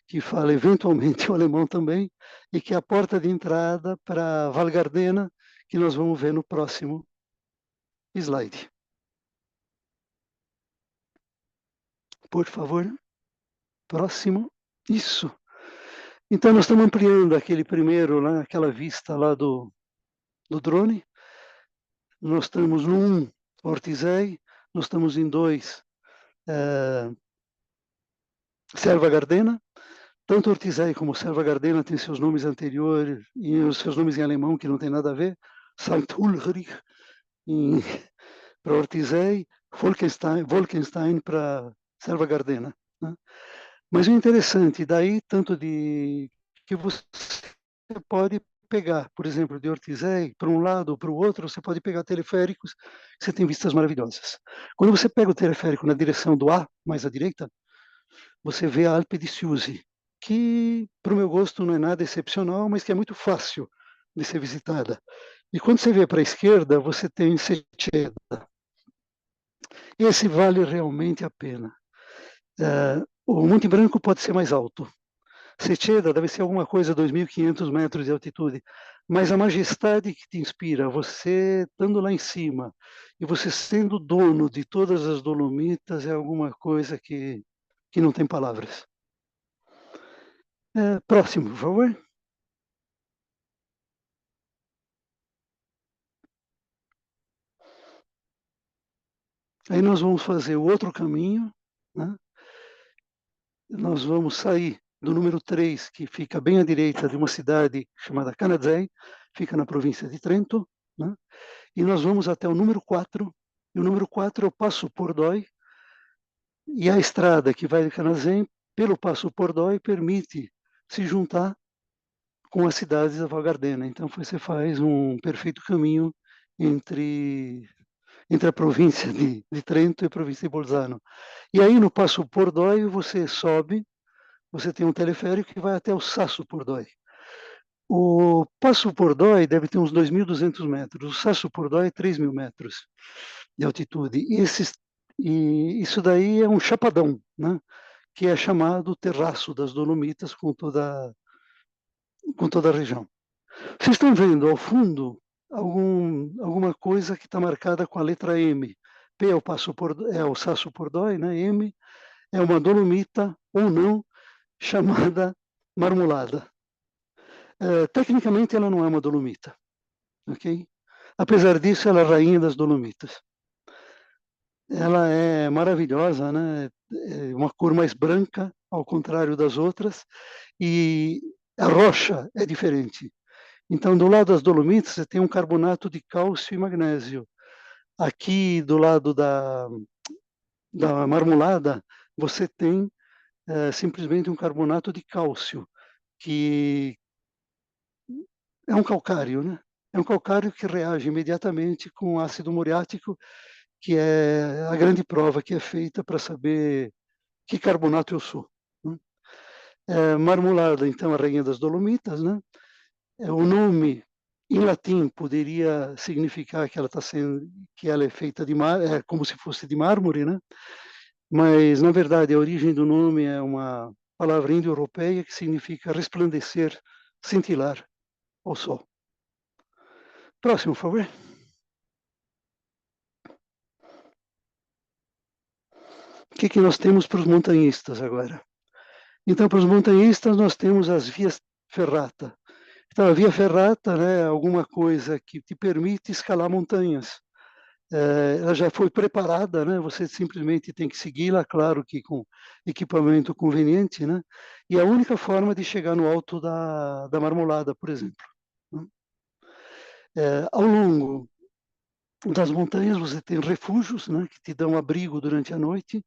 que fala eventualmente o alemão também, e que é a porta de entrada para Val Gardena, que nós vamos ver no próximo slide. Por favor, próximo. Isso. Então, nós estamos ampliando aquele primeiro, né, aquela vista lá do drone. Nós estamos no 1, Ortisei, nós estamos em 2, Selva Gardena. Tanto Ortisei como Selva Gardena têm seus nomes anteriores e os seus nomes em alemão que não tem nada a ver. St. Ulrich para Ortisei, Wolkenstein para Selva Gardena. Né? Mas o interessante, daí, tanto de que você pode pegar, por exemplo, de Ortisei, para um lado ou para o outro, você pode pegar teleféricos, você tem vistas maravilhosas. Quando você pega o teleférico na direção do A, mais à direita, você vê a Alpe di Siusi, que, para o meu gosto, não é nada excepcional, mas que é muito fácil de ser visitada. E quando você vê para a esquerda, você tem Seceda. Esse vale realmente a pena. O Monte Branco pode ser mais alto. Seceda deve ser alguma coisa a 2.500 metros de altitude, mas a majestade que te inspira, você estando lá em cima e você sendo dono de todas as Dolomitas, é alguma coisa que não tem palavras. Próximo, por favor. Aí nós vamos fazer o outro caminho, né? Nós vamos sair do número 3, que fica bem à direita de uma cidade chamada Canazei, fica na província de Trento, né? E nós vamos até o número 4, e o número 4 é o Passo Pordoi, e a estrada que vai de Canazei pelo Passo Pordoi permite se juntar com as cidades da Val Gardena. Então você faz um perfeito caminho entre a província de Trento e a província de Bolzano. E aí no Passo Pordoi você sobe, você tem um teleférico que vai até o Sasso Pordoi. O Passo Pordoi deve ter uns 2.200 metros, o Sasso Pordoi 3.000 metros de altitude. E isso daí é um chapadão, né? Que é chamado Terraço das Dolomitas com toda a região. Vocês estão vendo ao fundo alguma coisa que está marcada com a letra M. P é o Sasso Pordoi, né? M é uma dolomita ou não chamada marmolada. Tecnicamente ela não é uma dolomita, ok? Apesar disso, ela é a rainha das Dolomitas. Ela é maravilhosa, né? É uma cor mais branca, ao contrário das outras, e a rocha é diferente. Então, do lado das Dolomitas, você tem um carbonato de cálcio e magnésio. Aqui, do lado da marmolada, você tem simplesmente um carbonato de cálcio, que é um calcário, né? É um calcário que reage imediatamente com ácido muriático, que é a grande prova que é feita para saber que carbonato eu sou. Né? Marmolada, então, a rainha das Dolomitas, né? O nome em latim poderia significar que ela é feita de como se fosse de mármore, né? Mas na verdade a origem do nome é uma palavra indo-europeia que significa resplandecer, cintilar ao sol. Próximo, por favor. O que nós temos para os montanhistas agora? Então, para os montanhistas, nós temos as vias ferrata. Então, a via ferrata, né, é alguma coisa que te permite escalar montanhas. Ela já foi preparada, né? Você simplesmente tem que segui-la, claro que com equipamento conveniente, né? E a única forma de chegar no alto da Marmolada, por exemplo. Né? Ao longo das montanhas você tem refúgios, né, que te dão abrigo durante a noite.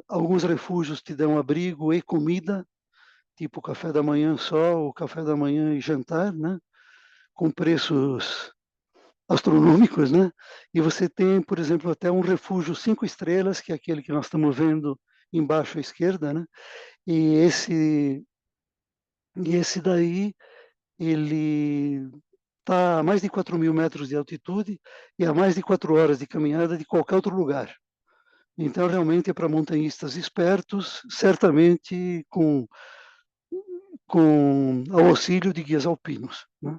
Alguns refúgios te dão abrigo e comida, tipo café da manhã só, ou café da manhã e jantar, né? com preços astronômicos, né? E você tem, por exemplo, até um refúgio 5 estrelas, que é aquele que nós estamos vendo embaixo à esquerda, né? E esse daí, ele está a mais de 4.000 metros de altitude e a mais de 4 horas de caminhada de qualquer outro lugar. Então, realmente é para montanhistas espertos, certamente com auxílio de guias alpinos, né?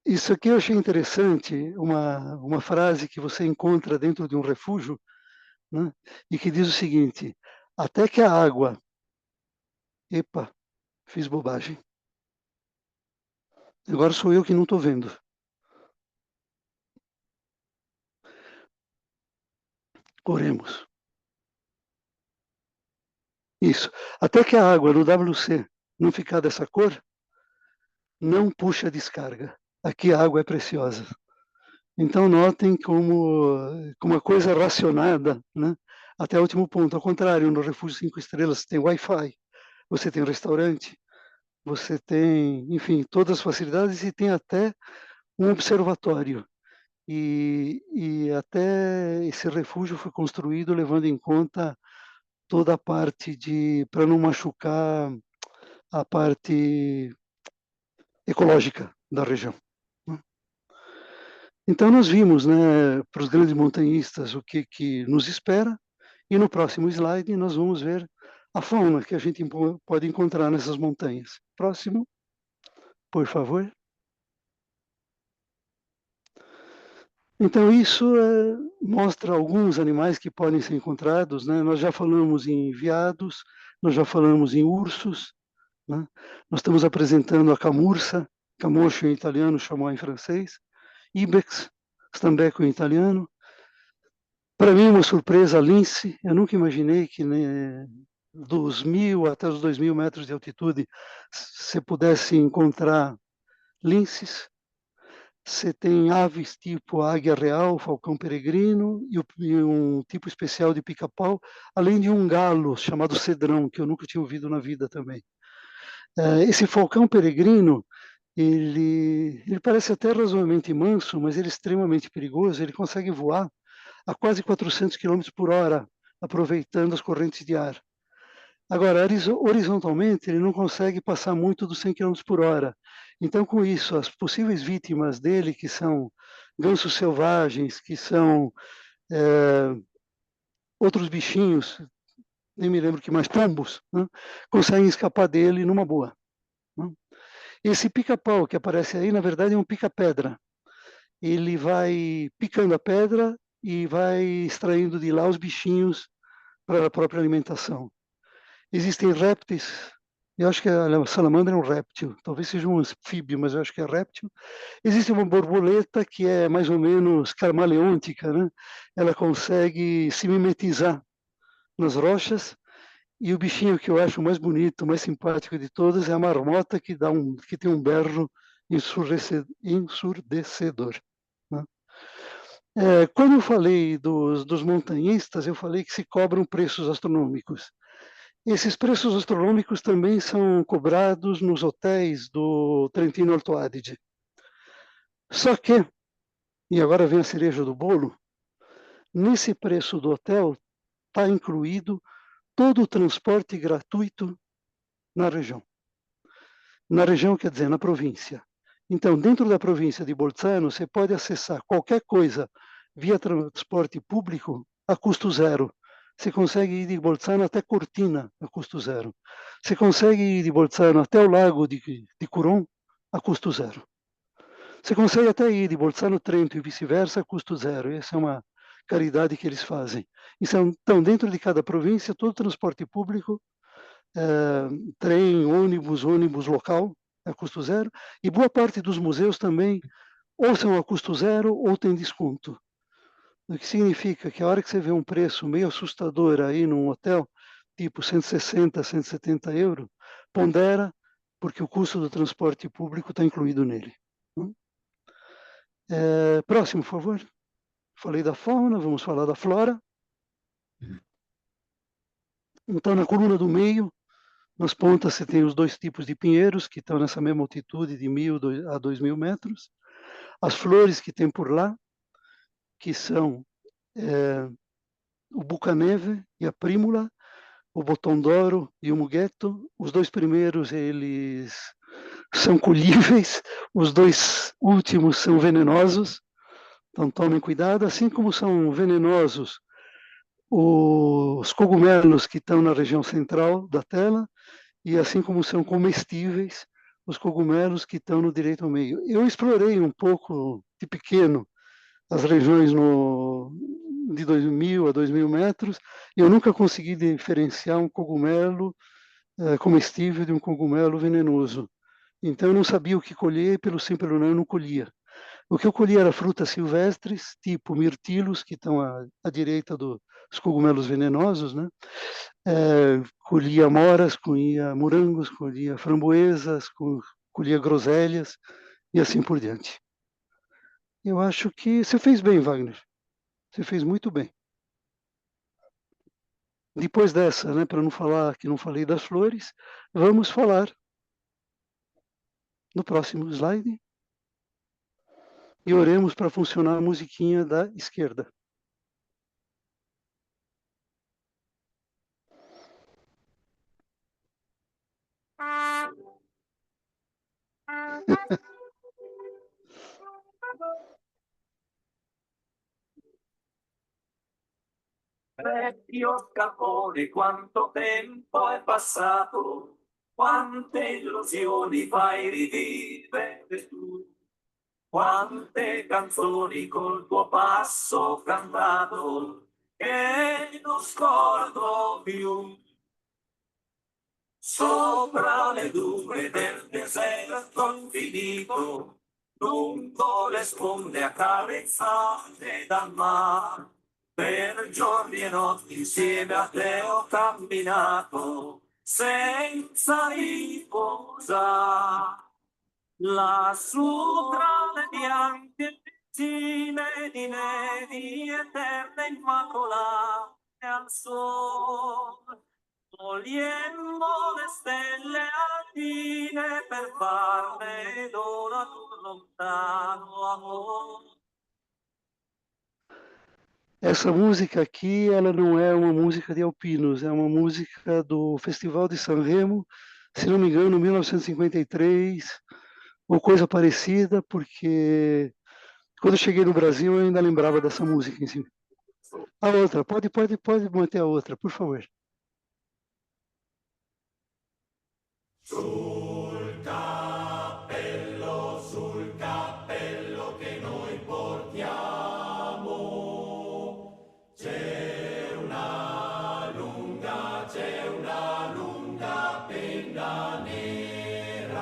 Isso aqui eu achei interessante, uma frase que você encontra dentro de um refúgio, né? E que diz o seguinte: até que a água... Epa, fiz bobagem. Agora sou eu que não estou vendo. Oremos. Isso. Até que a água no WC não ficar dessa cor, não puxa a descarga. Aqui a água é preciosa. Então notem como a coisa é racionada, né? Até o último ponto. Ao contrário, no Refúgio 5 Estrelas você tem Wi-Fi, você tem restaurante, você tem, enfim, todas as facilidades e tem até um observatório. E até esse refúgio foi construído levando em conta toda a parte para não machucar a parte ecológica da região. Então nós vimos, né, para os grandes montanhistas o que nos espera, e no próximo slide nós vamos ver a fauna que a gente pode encontrar nessas montanhas. Próximo, por favor. Então isso mostra alguns animais que podem ser encontrados, né? Nós já falamos em veados, nós já falamos em ursos, né? Nós estamos apresentando a camurça, camoscio em italiano, chamois em francês, ibex, stambeco em italiano. Para mim, uma surpresa, lince. Eu nunca imaginei que, né, dos 1.000 até os 2.000 metros de altitude você pudesse encontrar linces. Você tem aves tipo águia real, falcão peregrino e um tipo especial de pica-pau, além de um galo chamado cedrão, que eu nunca tinha ouvido na vida também. Esse falcão peregrino, ele parece até razoavelmente manso, mas ele é extremamente perigoso. Ele consegue voar a quase 400 km por hora, aproveitando as correntes de ar. Agora, horizontalmente, ele não consegue passar muito dos 100 km por hora. Então, com isso, as possíveis vítimas dele, que são gansos selvagens, que são outros bichinhos, nem me lembro que mais, pombos, né, conseguem escapar dele numa boa, né? Esse pica-pau que aparece aí, na verdade, é um pica-pedra. Ele vai picando a pedra e vai extraindo de lá os bichinhos para a própria alimentação. Existem répteis, eu acho que a salamandra é um réptil, talvez seja um anfíbio, mas eu acho que é réptil. Existe uma borboleta que é mais ou menos camaleôntica, né? Ela consegue se mimetizar nas rochas, e o bichinho que eu acho mais bonito, mais simpático de todos é a marmota, que tem um berro ensurdecedor, né? Quando eu falei dos montanhistas, eu falei que se cobram preços astronômicos. Esses preços astronômicos também são cobrados nos hotéis do Trentino Alto Adige. Só que, e agora vem a cereja do bolo, nesse preço do hotel está incluído todo o transporte gratuito na região. Na região quer dizer, na província. Então, dentro da província de Bolzano, você pode acessar qualquer coisa via transporte público a custo zero. Você consegue ir de Bolzano até Cortina a custo zero. Você consegue ir de Bolzano até o lago de Curon a custo zero. Você consegue até ir de Bolzano a Trento e vice-versa a custo zero. Essa é uma caridade que eles fazem. Então, dentro de cada província, todo transporte público, trem, ônibus local, a custo zero. E boa parte dos museus também ou são a custo zero ou tem desconto. O que significa que a hora que você vê um preço meio assustador aí num hotel, tipo 160, 170 euros, pondera, porque o custo do transporte público está incluído nele. Próximo, por favor. Falei da fauna, vamos falar da flora. Então, na coluna do meio, Nas pontas você tem os dois tipos de pinheiros, que estão nessa mesma altitude de 1.000 a 2.000 metros. As flores que tem por lá, que são o bucaneve e a prímula, o botão d'oro e o mugueto. Os dois primeiros, eles são colhíveis, os dois últimos são venenosos, então tomem cuidado, assim como são venenosos os cogumelos que estão na região central da tela, e assim como são comestíveis os cogumelos que estão no direito ao meio. Eu explorei um pouco de pequeno as regiões de 2.000 a 2.000 metros, e eu nunca consegui diferenciar um cogumelo comestível de um cogumelo venenoso. Então eu não sabia o que colher, pelo sim, pelo não, eu não colhia. O que eu colhia era frutas silvestres, tipo mirtilos, que estão à direita dos cogumelos venenosos, né? Colhia moras, colhia morangos, colhia framboesas, colhia groselhas e assim por diante. Eu acho que você fez bem, Wagner. Você fez muito bem. Depois dessa, né, para não falar que não falei das flores, vamos falar no próximo slide. E oremos para funcionar a musiquinha da esquerda. Vecchio scarpone, quanto tempo è passato, quante illusioni fai rivivere tu, quante canzoni col tuo passo cantato, che non scordo più. Sopra le dune del deserto infinito, lungo le sponde accarezzate dal mar, per giorni e notti insieme a te ho camminato, senza riposa. Lassù tra le bianche cime di nevi eterne immacolate al sole, togliendo le stelle andine per farne dono ad un lontano amore. Essa música aqui, ela não é uma música de alpinos, é uma música do Festival de Sanremo, se não me engano, 1953, ou coisa parecida, porque quando eu cheguei no Brasil eu ainda lembrava dessa música em si. A outra, pode manter a outra, por favor. Sul cappello che noi portiamo, c'è una lunga penna nera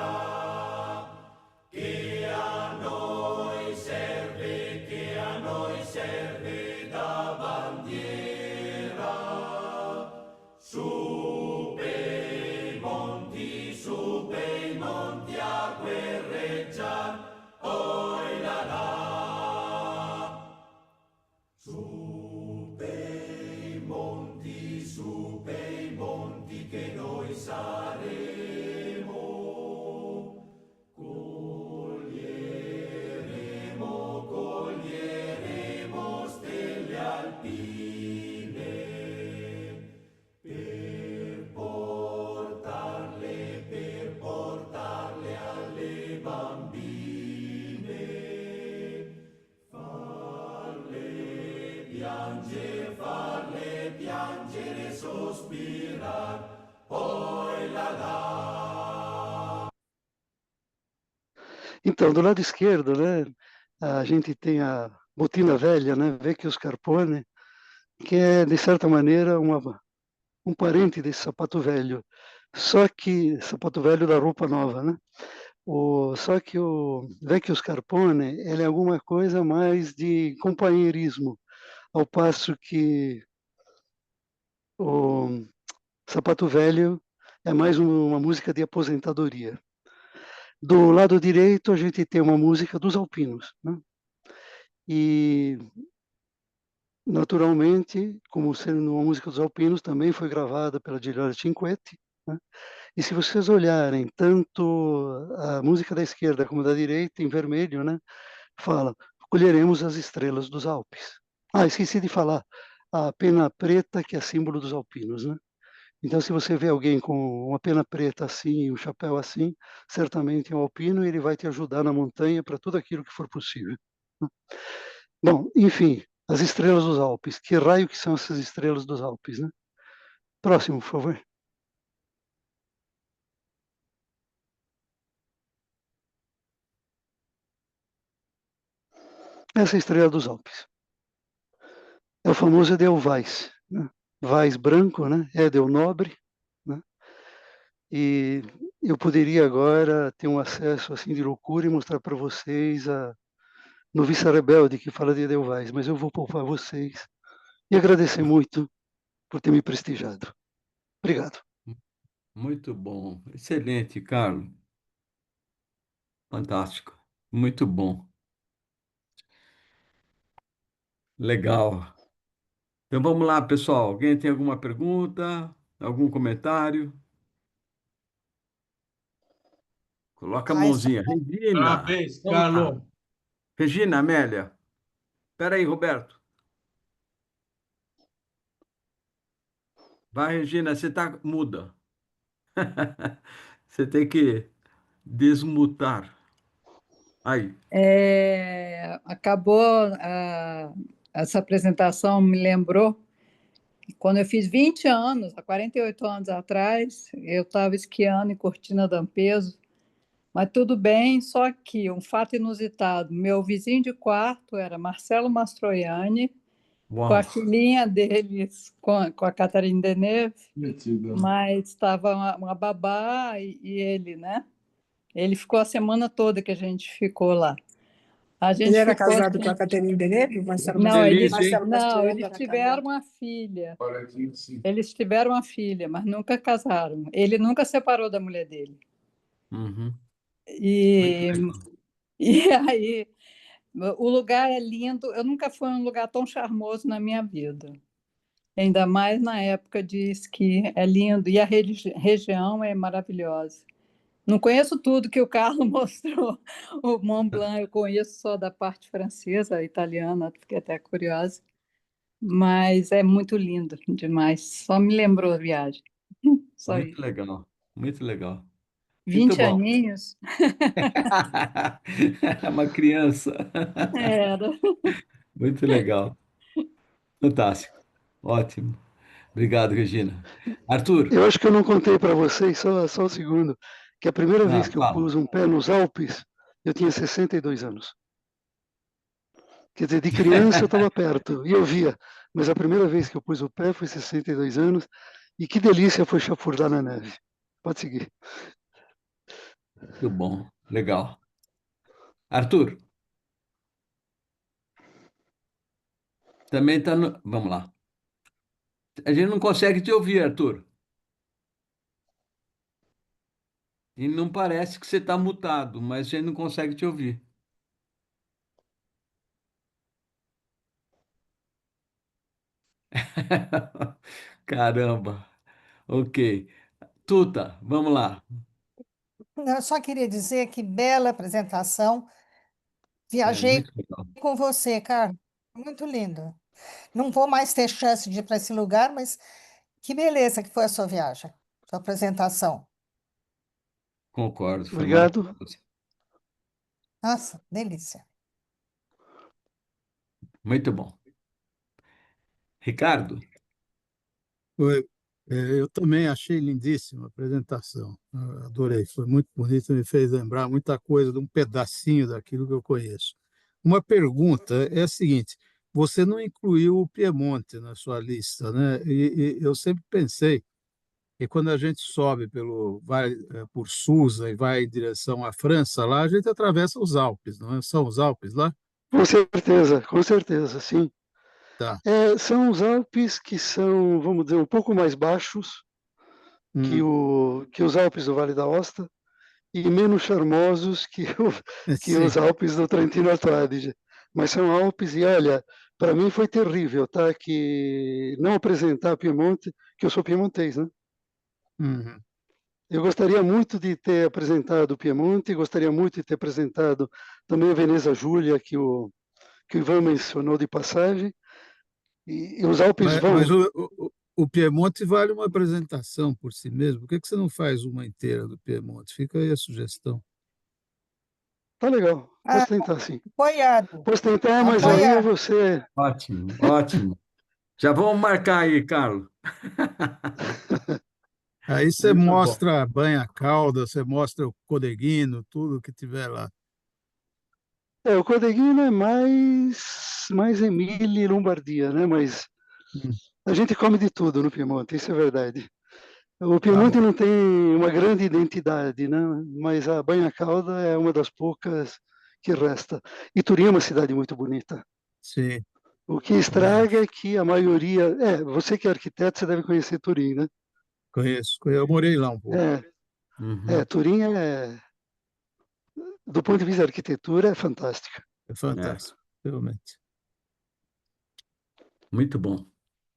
che a noi serve da bandiera. Su bei monti a guerreggiar, oi la la. Su bei monti che noi saremo, coglieremo stelle alpine per portarle alle bambine, farle piangere, sospirar, poi la la. Então, do lado esquerdo, né, a gente tem a botina velha, né, Vecchio Scarpone, que é, de certa maneira, um parente desse sapato velho. Só que, sapato velho da roupa nova, né? Só que o Vecchio Scarpone, ele é alguma coisa mais de companheirismo, ao passo que o sapato velho é mais uma música de aposentadoria. Do lado direito, a gente tem uma música dos alpinos, né? E, naturalmente, como sendo uma música dos alpinos, também foi gravada pela Giuliana Cinquetti, né? E se vocês olharem tanto a música da esquerda como da direita, em vermelho, né, fala: colheremos as estrelas dos Alpes. Ah, esqueci de falar, a pena preta, que é símbolo dos alpinos, né? Então, se você vê alguém com uma pena preta assim, um chapéu assim, certamente é um alpino e ele vai te ajudar na montanha para tudo aquilo que for possível, né? Bom, enfim, as estrelas dos Alpes. Que raio que são essas estrelas dos Alpes, né? Próximo, por favor. Essa é a estrela dos Alpes. É o famoso Edelweiss, né? Weiss branco, né? Edel nobre, né? E eu poderia agora ter um acesso assim de loucura e mostrar para vocês a Noviça Rebelde que fala de Edelweiss, mas eu vou poupar vocês e agradecer muito por ter me prestigiado. Obrigado. Muito bom. Excelente, Carlos. Fantástico. Muito bom. Legal. Então vamos lá, pessoal. Alguém tem alguma pergunta? Algum comentário? Coloca a Ai, só mãozinha. Regina, Parabéns, vamos lá. Carlos. Regina, Amélia. Espera aí, Roberto. Vai, Regina, você está muda. Você tem que desmutar. Aí. Acabou essa apresentação, me lembrou que quando eu fiz 20 anos, há 48 anos atrás, eu estava esquiando em Cortina d'Ampezzo, mas tudo bem, só que um fato inusitado, meu vizinho de quarto era Marcelo Mastroianni, com a Uau. filhinha deles, com a Catarina Deneuve, Metido. mas estava uma babá e ele, né? Ele ficou a semana toda que a gente ficou lá. A gente Ele era ficou casado com a assim. Caterine Deneuve, o Marcelo Não, Delícia, hein? Marcelo não, Mastroianni eles era tiveram casado. uma filha. Olha aqui, sim. Eles tiveram uma filha, mas nunca casaram. Ele nunca separou da mulher dele. Uhum. Muito E, legal. e aí, o lugar é lindo. Eu nunca fui a um lugar tão charmoso na minha vida. Ainda mais na época de esqui. É lindo. E a região é maravilhosa. Não conheço tudo que o Carlos mostrou. O Mont Blanc eu conheço só da parte francesa, italiana, fiquei até curiosa. Mas é muito lindo demais. Só me lembrou a viagem. Só Muito isso. legal. Muito legal. Muito 20 bom. aninhos? Uma criança. Era. Muito legal. Fantástico. Ótimo. Obrigado, Regina. Arthur. Eu acho que eu não contei para vocês, só um segundo, que a primeira vez que eu Fala. pus um pé nos Alpes, eu tinha 62 anos. Quer dizer, de criança eu estava perto e eu via, mas a primeira vez que eu pus o pé foi 62 anos e que delícia foi chafurdar na neve. Pode seguir. Muito bom. Legal. Arthur, também está no... Vamos lá. A gente não consegue te ouvir, Arthur. E não parece que você está mutado, mas a gente não consegue te ouvir. Caramba. Ok. Tuta, vamos lá. eu só queria dizer que bela apresentação. É Viajei muito legal. com você, cara. Muito lindo. Não vou mais ter chance de ir para esse lugar, mas que beleza que foi a sua viagem, sua apresentação. Concordo, foi Obrigado. maravilhoso. Nossa, delícia. Muito bom. Ricardo, Foi, eu também achei lindíssima a apresentação. Eu adorei, foi muito bonito, me fez lembrar muita coisa de um pedacinho daquilo que eu conheço. Uma pergunta é a seguinte: você não incluiu o Piemonte na sua lista, né? E eu sempre pensei que quando a gente sobe vai por Susa e vai em direção à França, lá a gente atravessa os Alpes, não é? São os Alpes lá? Com certeza, sim. Tá. São os Alpes que são, vamos dizer, um pouco mais baixos que os Alpes do Vale da Aosta e menos charmosos que os Sim. Alpes do Trentino Alto Adige. Mas são Alpes e, olha, para mim foi terrível, tá? Que não apresentar Piemonte, que eu sou piemontês, né? Uhum. Eu gostaria muito de ter apresentado o Piemonte, gostaria muito de ter apresentado também a Veneza Giulia, que o Ivan mencionou de passagem, e os Alpes Mas vão. o Piemonte vale uma apresentação por si mesmo. Por que que você não faz uma inteira do Piemonte? Fica aí a sugestão. Tá legal, Ah, posso tentar sim. apoiado, Posso tentar, mas aí apoiado. você... Ótimo, ótimo. Já vamos marcar aí, Carlos. Aí você Muito bom. mostra a banha-cauda, você mostra o codeguino, tudo que tiver lá. O Codeguino é mais Emília e Lombardia, né? Mas Hum, a gente come de tudo no Piemonte, isso é verdade. O Tá Piemonte bom. não tem uma grande identidade, né? Mas a Banha-Cauda é uma das poucas que resta. E Turim é uma cidade muito bonita. sim, O que também estraga acho. é que a maioria... você que é arquiteto, você deve conhecer Turim, né? Conheço. Eu morei lá um pouco. Uhum. Turim do ponto de vista da arquitetura, é fantástica. É É, fantástico, realmente. muito bom.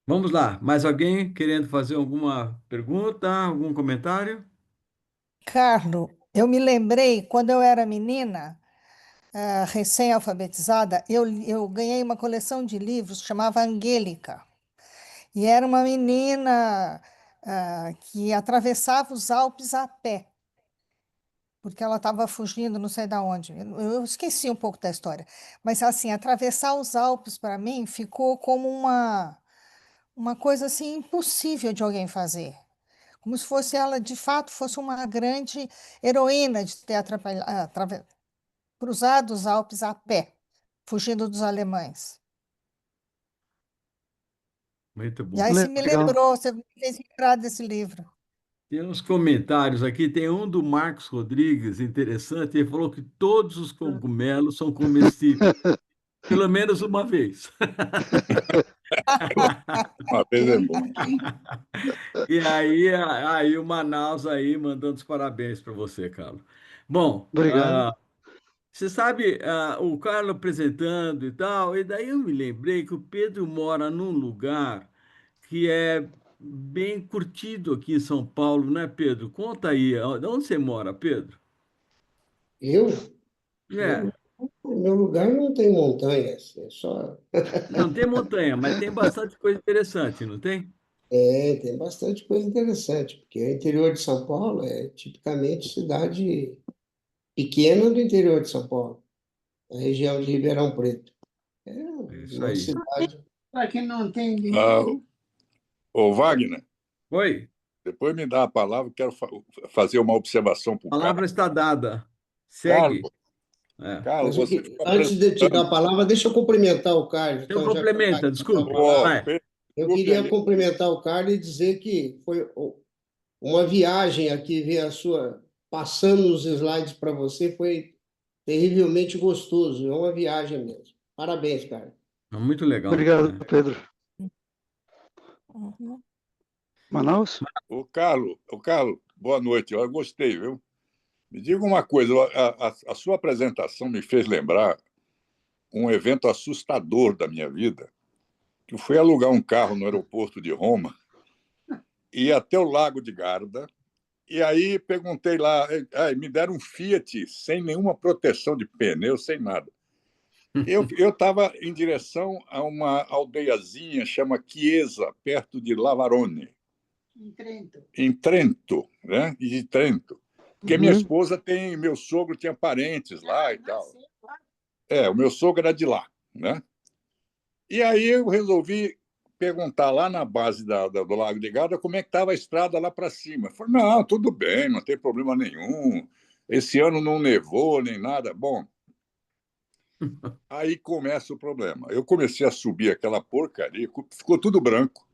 Vamos lá. Mais alguém querendo fazer alguma pergunta, algum comentário? Carlo, eu me lembrei, quando eu era menina, recém-alfabetizada, eu ganhei uma coleção de livros que chamava Angélica. E era uma menina que atravessava os Alpes a pé, porque ela estava fugindo, não sei da onde. Eu esqueci um pouco da história. Mas, assim, atravessar os Alpes, para mim, ficou como uma coisa assim impossível de alguém fazer. Como se fosse ela, de fato, fosse uma grande heroína de ter cruzado os Alpes a pé, fugindo dos alemães. Muito E bom. aí você me Legal. lembrou, você me fez lembrar desse livro. Tem uns comentários aqui, tem um do Marcos Rodrigues, interessante, ele falou que todos os cogumelos são comestíveis, pelo menos uma vez. Uma vez é bom. E aí o Manaus aí mandando os parabéns para você, Carlos. Bom, Obrigado. você sabe, o Carlos apresentando e tal, e daí eu me lembrei que o Pedro mora num lugar que é bem curtido aqui em São Paulo, né, Pedro? Conta aí, onde você mora, Pedro? Eu, É, eu, no meu lugar não tem montanhas, é só. não tem montanha, mas tem bastante coisa interessante, não tem? Tem bastante coisa interessante, porque o interior de São Paulo é tipicamente cidade pequena do interior de São Paulo, a região de Ribeirão Preto. É É isso uma aí. cidade. Para quem não tem Ah, dinheiro. ô, Wagner, Oi, depois me dá a palavra, quero fazer uma observação para a o Carlos. palavra está dada. Carlos, Segue. É. Carlos, você ficou Antes de te dar a apresentando. palavra, deixa eu cumprimentar o Carlos. Então Então, já que o complementa, Carlos deu a desculpa. Ô, palavra, Vai. eu desculpe queria aí. cumprimentar o Carlos e dizer que foi uma viagem aqui, ver a sua passando os slides para você, foi terrivelmente gostoso. É uma viagem mesmo. Parabéns, Carlos. Muito legal, Obrigado, né? Pedro. Uhum. Manaus? Ô, Carlos, boa noite. Eu gostei, viu? Me diga uma coisa, a sua apresentação me fez lembrar um evento assustador da minha vida, que eu fui alugar um carro no aeroporto de Roma e ir até o Lago de Garda, e aí perguntei lá, me deram um Fiat sem nenhuma proteção de pneu, sem nada. Eu estava em direção a uma aldeiazinha chama Chiesa, perto de Lavarone, Em Trento. em Trento, né? De Trento. Porque minha Uhum. esposa meu sogro tinha parentes lá e tal. O meu sogro era de lá, né? E aí eu resolvi perguntar lá na base do Lago de Garda como é que estava a estrada lá para cima. Eu falei, não, tudo bem, não tem problema nenhum. Esse ano não nevou nem nada. Bom, aí começa o problema. Eu comecei a subir aquela porcaria, ficou tudo branco.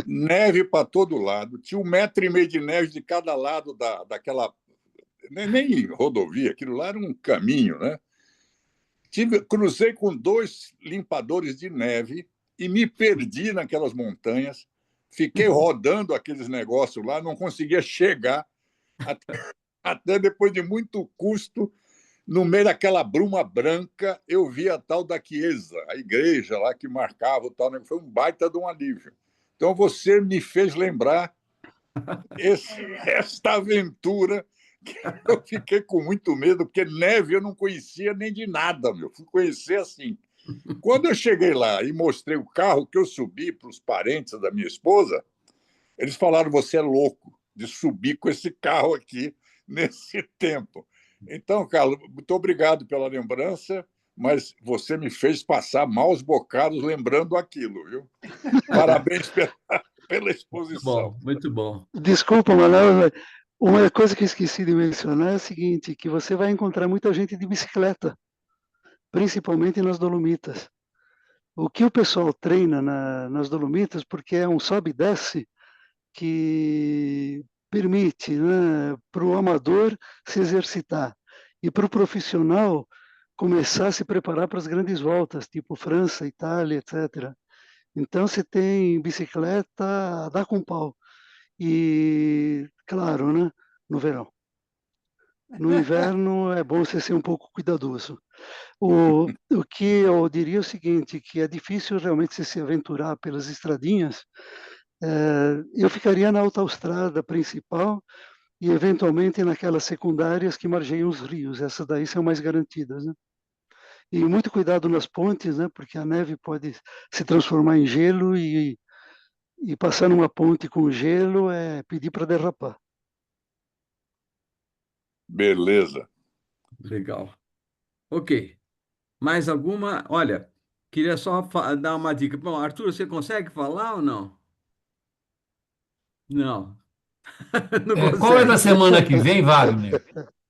Neve para todo lado. Tinha 1,5 metro de neve de cada lado daquela... Nem rodovia, aquilo lá era um caminho, né? Cruzei com 2 limpadores de neve e me perdi naquelas montanhas. Fiquei rodando aqueles negócios lá, não conseguia chegar. Até depois de muito custo, no meio daquela bruma branca, eu vi a tal da Chiesa, a igreja lá que marcava o tal. Foi um baita de um alívio. Então, você me fez lembrar esta aventura que eu fiquei com muito medo, porque neve eu não conhecia nem de nada, meu. Fui conhecer assim. Quando eu cheguei lá e mostrei o carro que eu subi para os parentes da minha esposa, eles falaram: você é louco de subir com esse carro aqui nesse tempo. Então, Carlos, muito obrigado pela lembrança, mas você me fez passar maus bocados lembrando aquilo, viu? Parabéns pela exposição. Muito bom. Desculpa, Manuel, uma coisa que eu esqueci de mencionar é o seguinte, que você vai encontrar muita gente de bicicleta, principalmente nas Dolomitas. O que o pessoal treina nas Dolomitas, porque é um sobe e desce que permite, né, para o amador se exercitar e para o profissional começar a se preparar para as grandes voltas, tipo França, Itália, etc. Então, você tem bicicleta a dar com pau. E, claro, né, no verão. No inverno é bom você ser um pouco cuidadoso. O que eu diria é o seguinte, que é difícil realmente você se aventurar pelas estradinhas. Eu ficaria na autoestrada principal e, eventualmente, naquelas secundárias que margeiam os rios. Essas daí são mais garantidas, né? E muito cuidado nas pontes, né? Porque a neve pode se transformar em gelo e passar numa ponte com gelo é pedir para derrapar. Beleza. Legal. Ok. Mais alguma? Olha, queria só dar uma dica. Bom, Arthur, você consegue falar ou não? Não. Não Qual é da consegue. semana que vem, Wagner?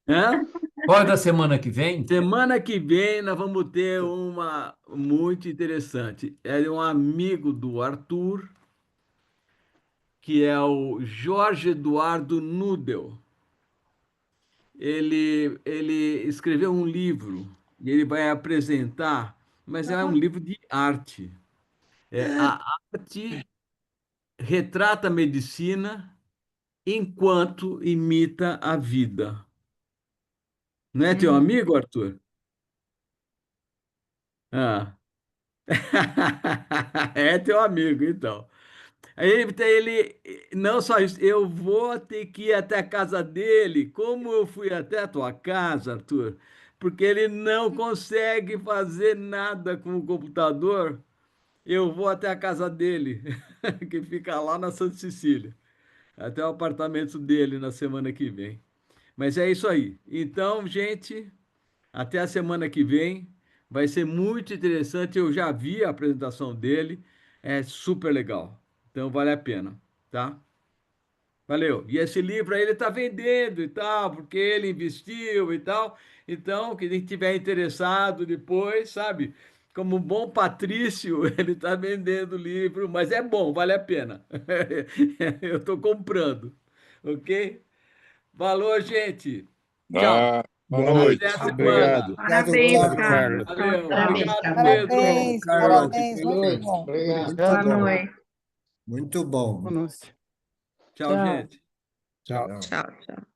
Hã? Qual é da semana que vem? Semana que vem nós vamos ter uma muito interessante. É de um amigo do Arthur, que é o Jorge Eduardo Nudel. Ele escreveu um livro e ele vai apresentar, mas é um livro de arte. A arte retrata a medicina enquanto imita a vida. Não é teu amigo, Arthur? Ah. É teu amigo, então. Aí ele, não só isso, eu vou ter que ir até a casa dele, como eu fui até a tua casa, Arthur, porque ele não consegue fazer nada com o computador. Eu vou até a casa dele, que fica lá na Santa Cecília, até o apartamento dele na semana que vem. Mas é isso aí. Então, gente, até a semana que vem. Vai ser muito interessante. Eu já vi a apresentação dele. É super legal. Então, vale a pena, tá? Valeu. E esse livro aí ele está vendendo e tal, porque ele investiu e tal. Então, quem tiver interessado depois, sabe? Como um bom patrício, ele está vendendo o livro, mas é bom, vale a pena. Eu estou comprando, ok? Valeu, gente. Tchau. Boa Até noite. a semana. Obrigado. Parabéns, Obrigado, Carlos. Valeu. Parabéns, Obrigado, Carlos. Pedro. Parabéns, Carlos. parabéns, Boa muito noite. bom. Obrigado. Muito Boa bom. noite. Muito bom. Boa noite. Tchau, gente. Tchau. Tchau, tchau.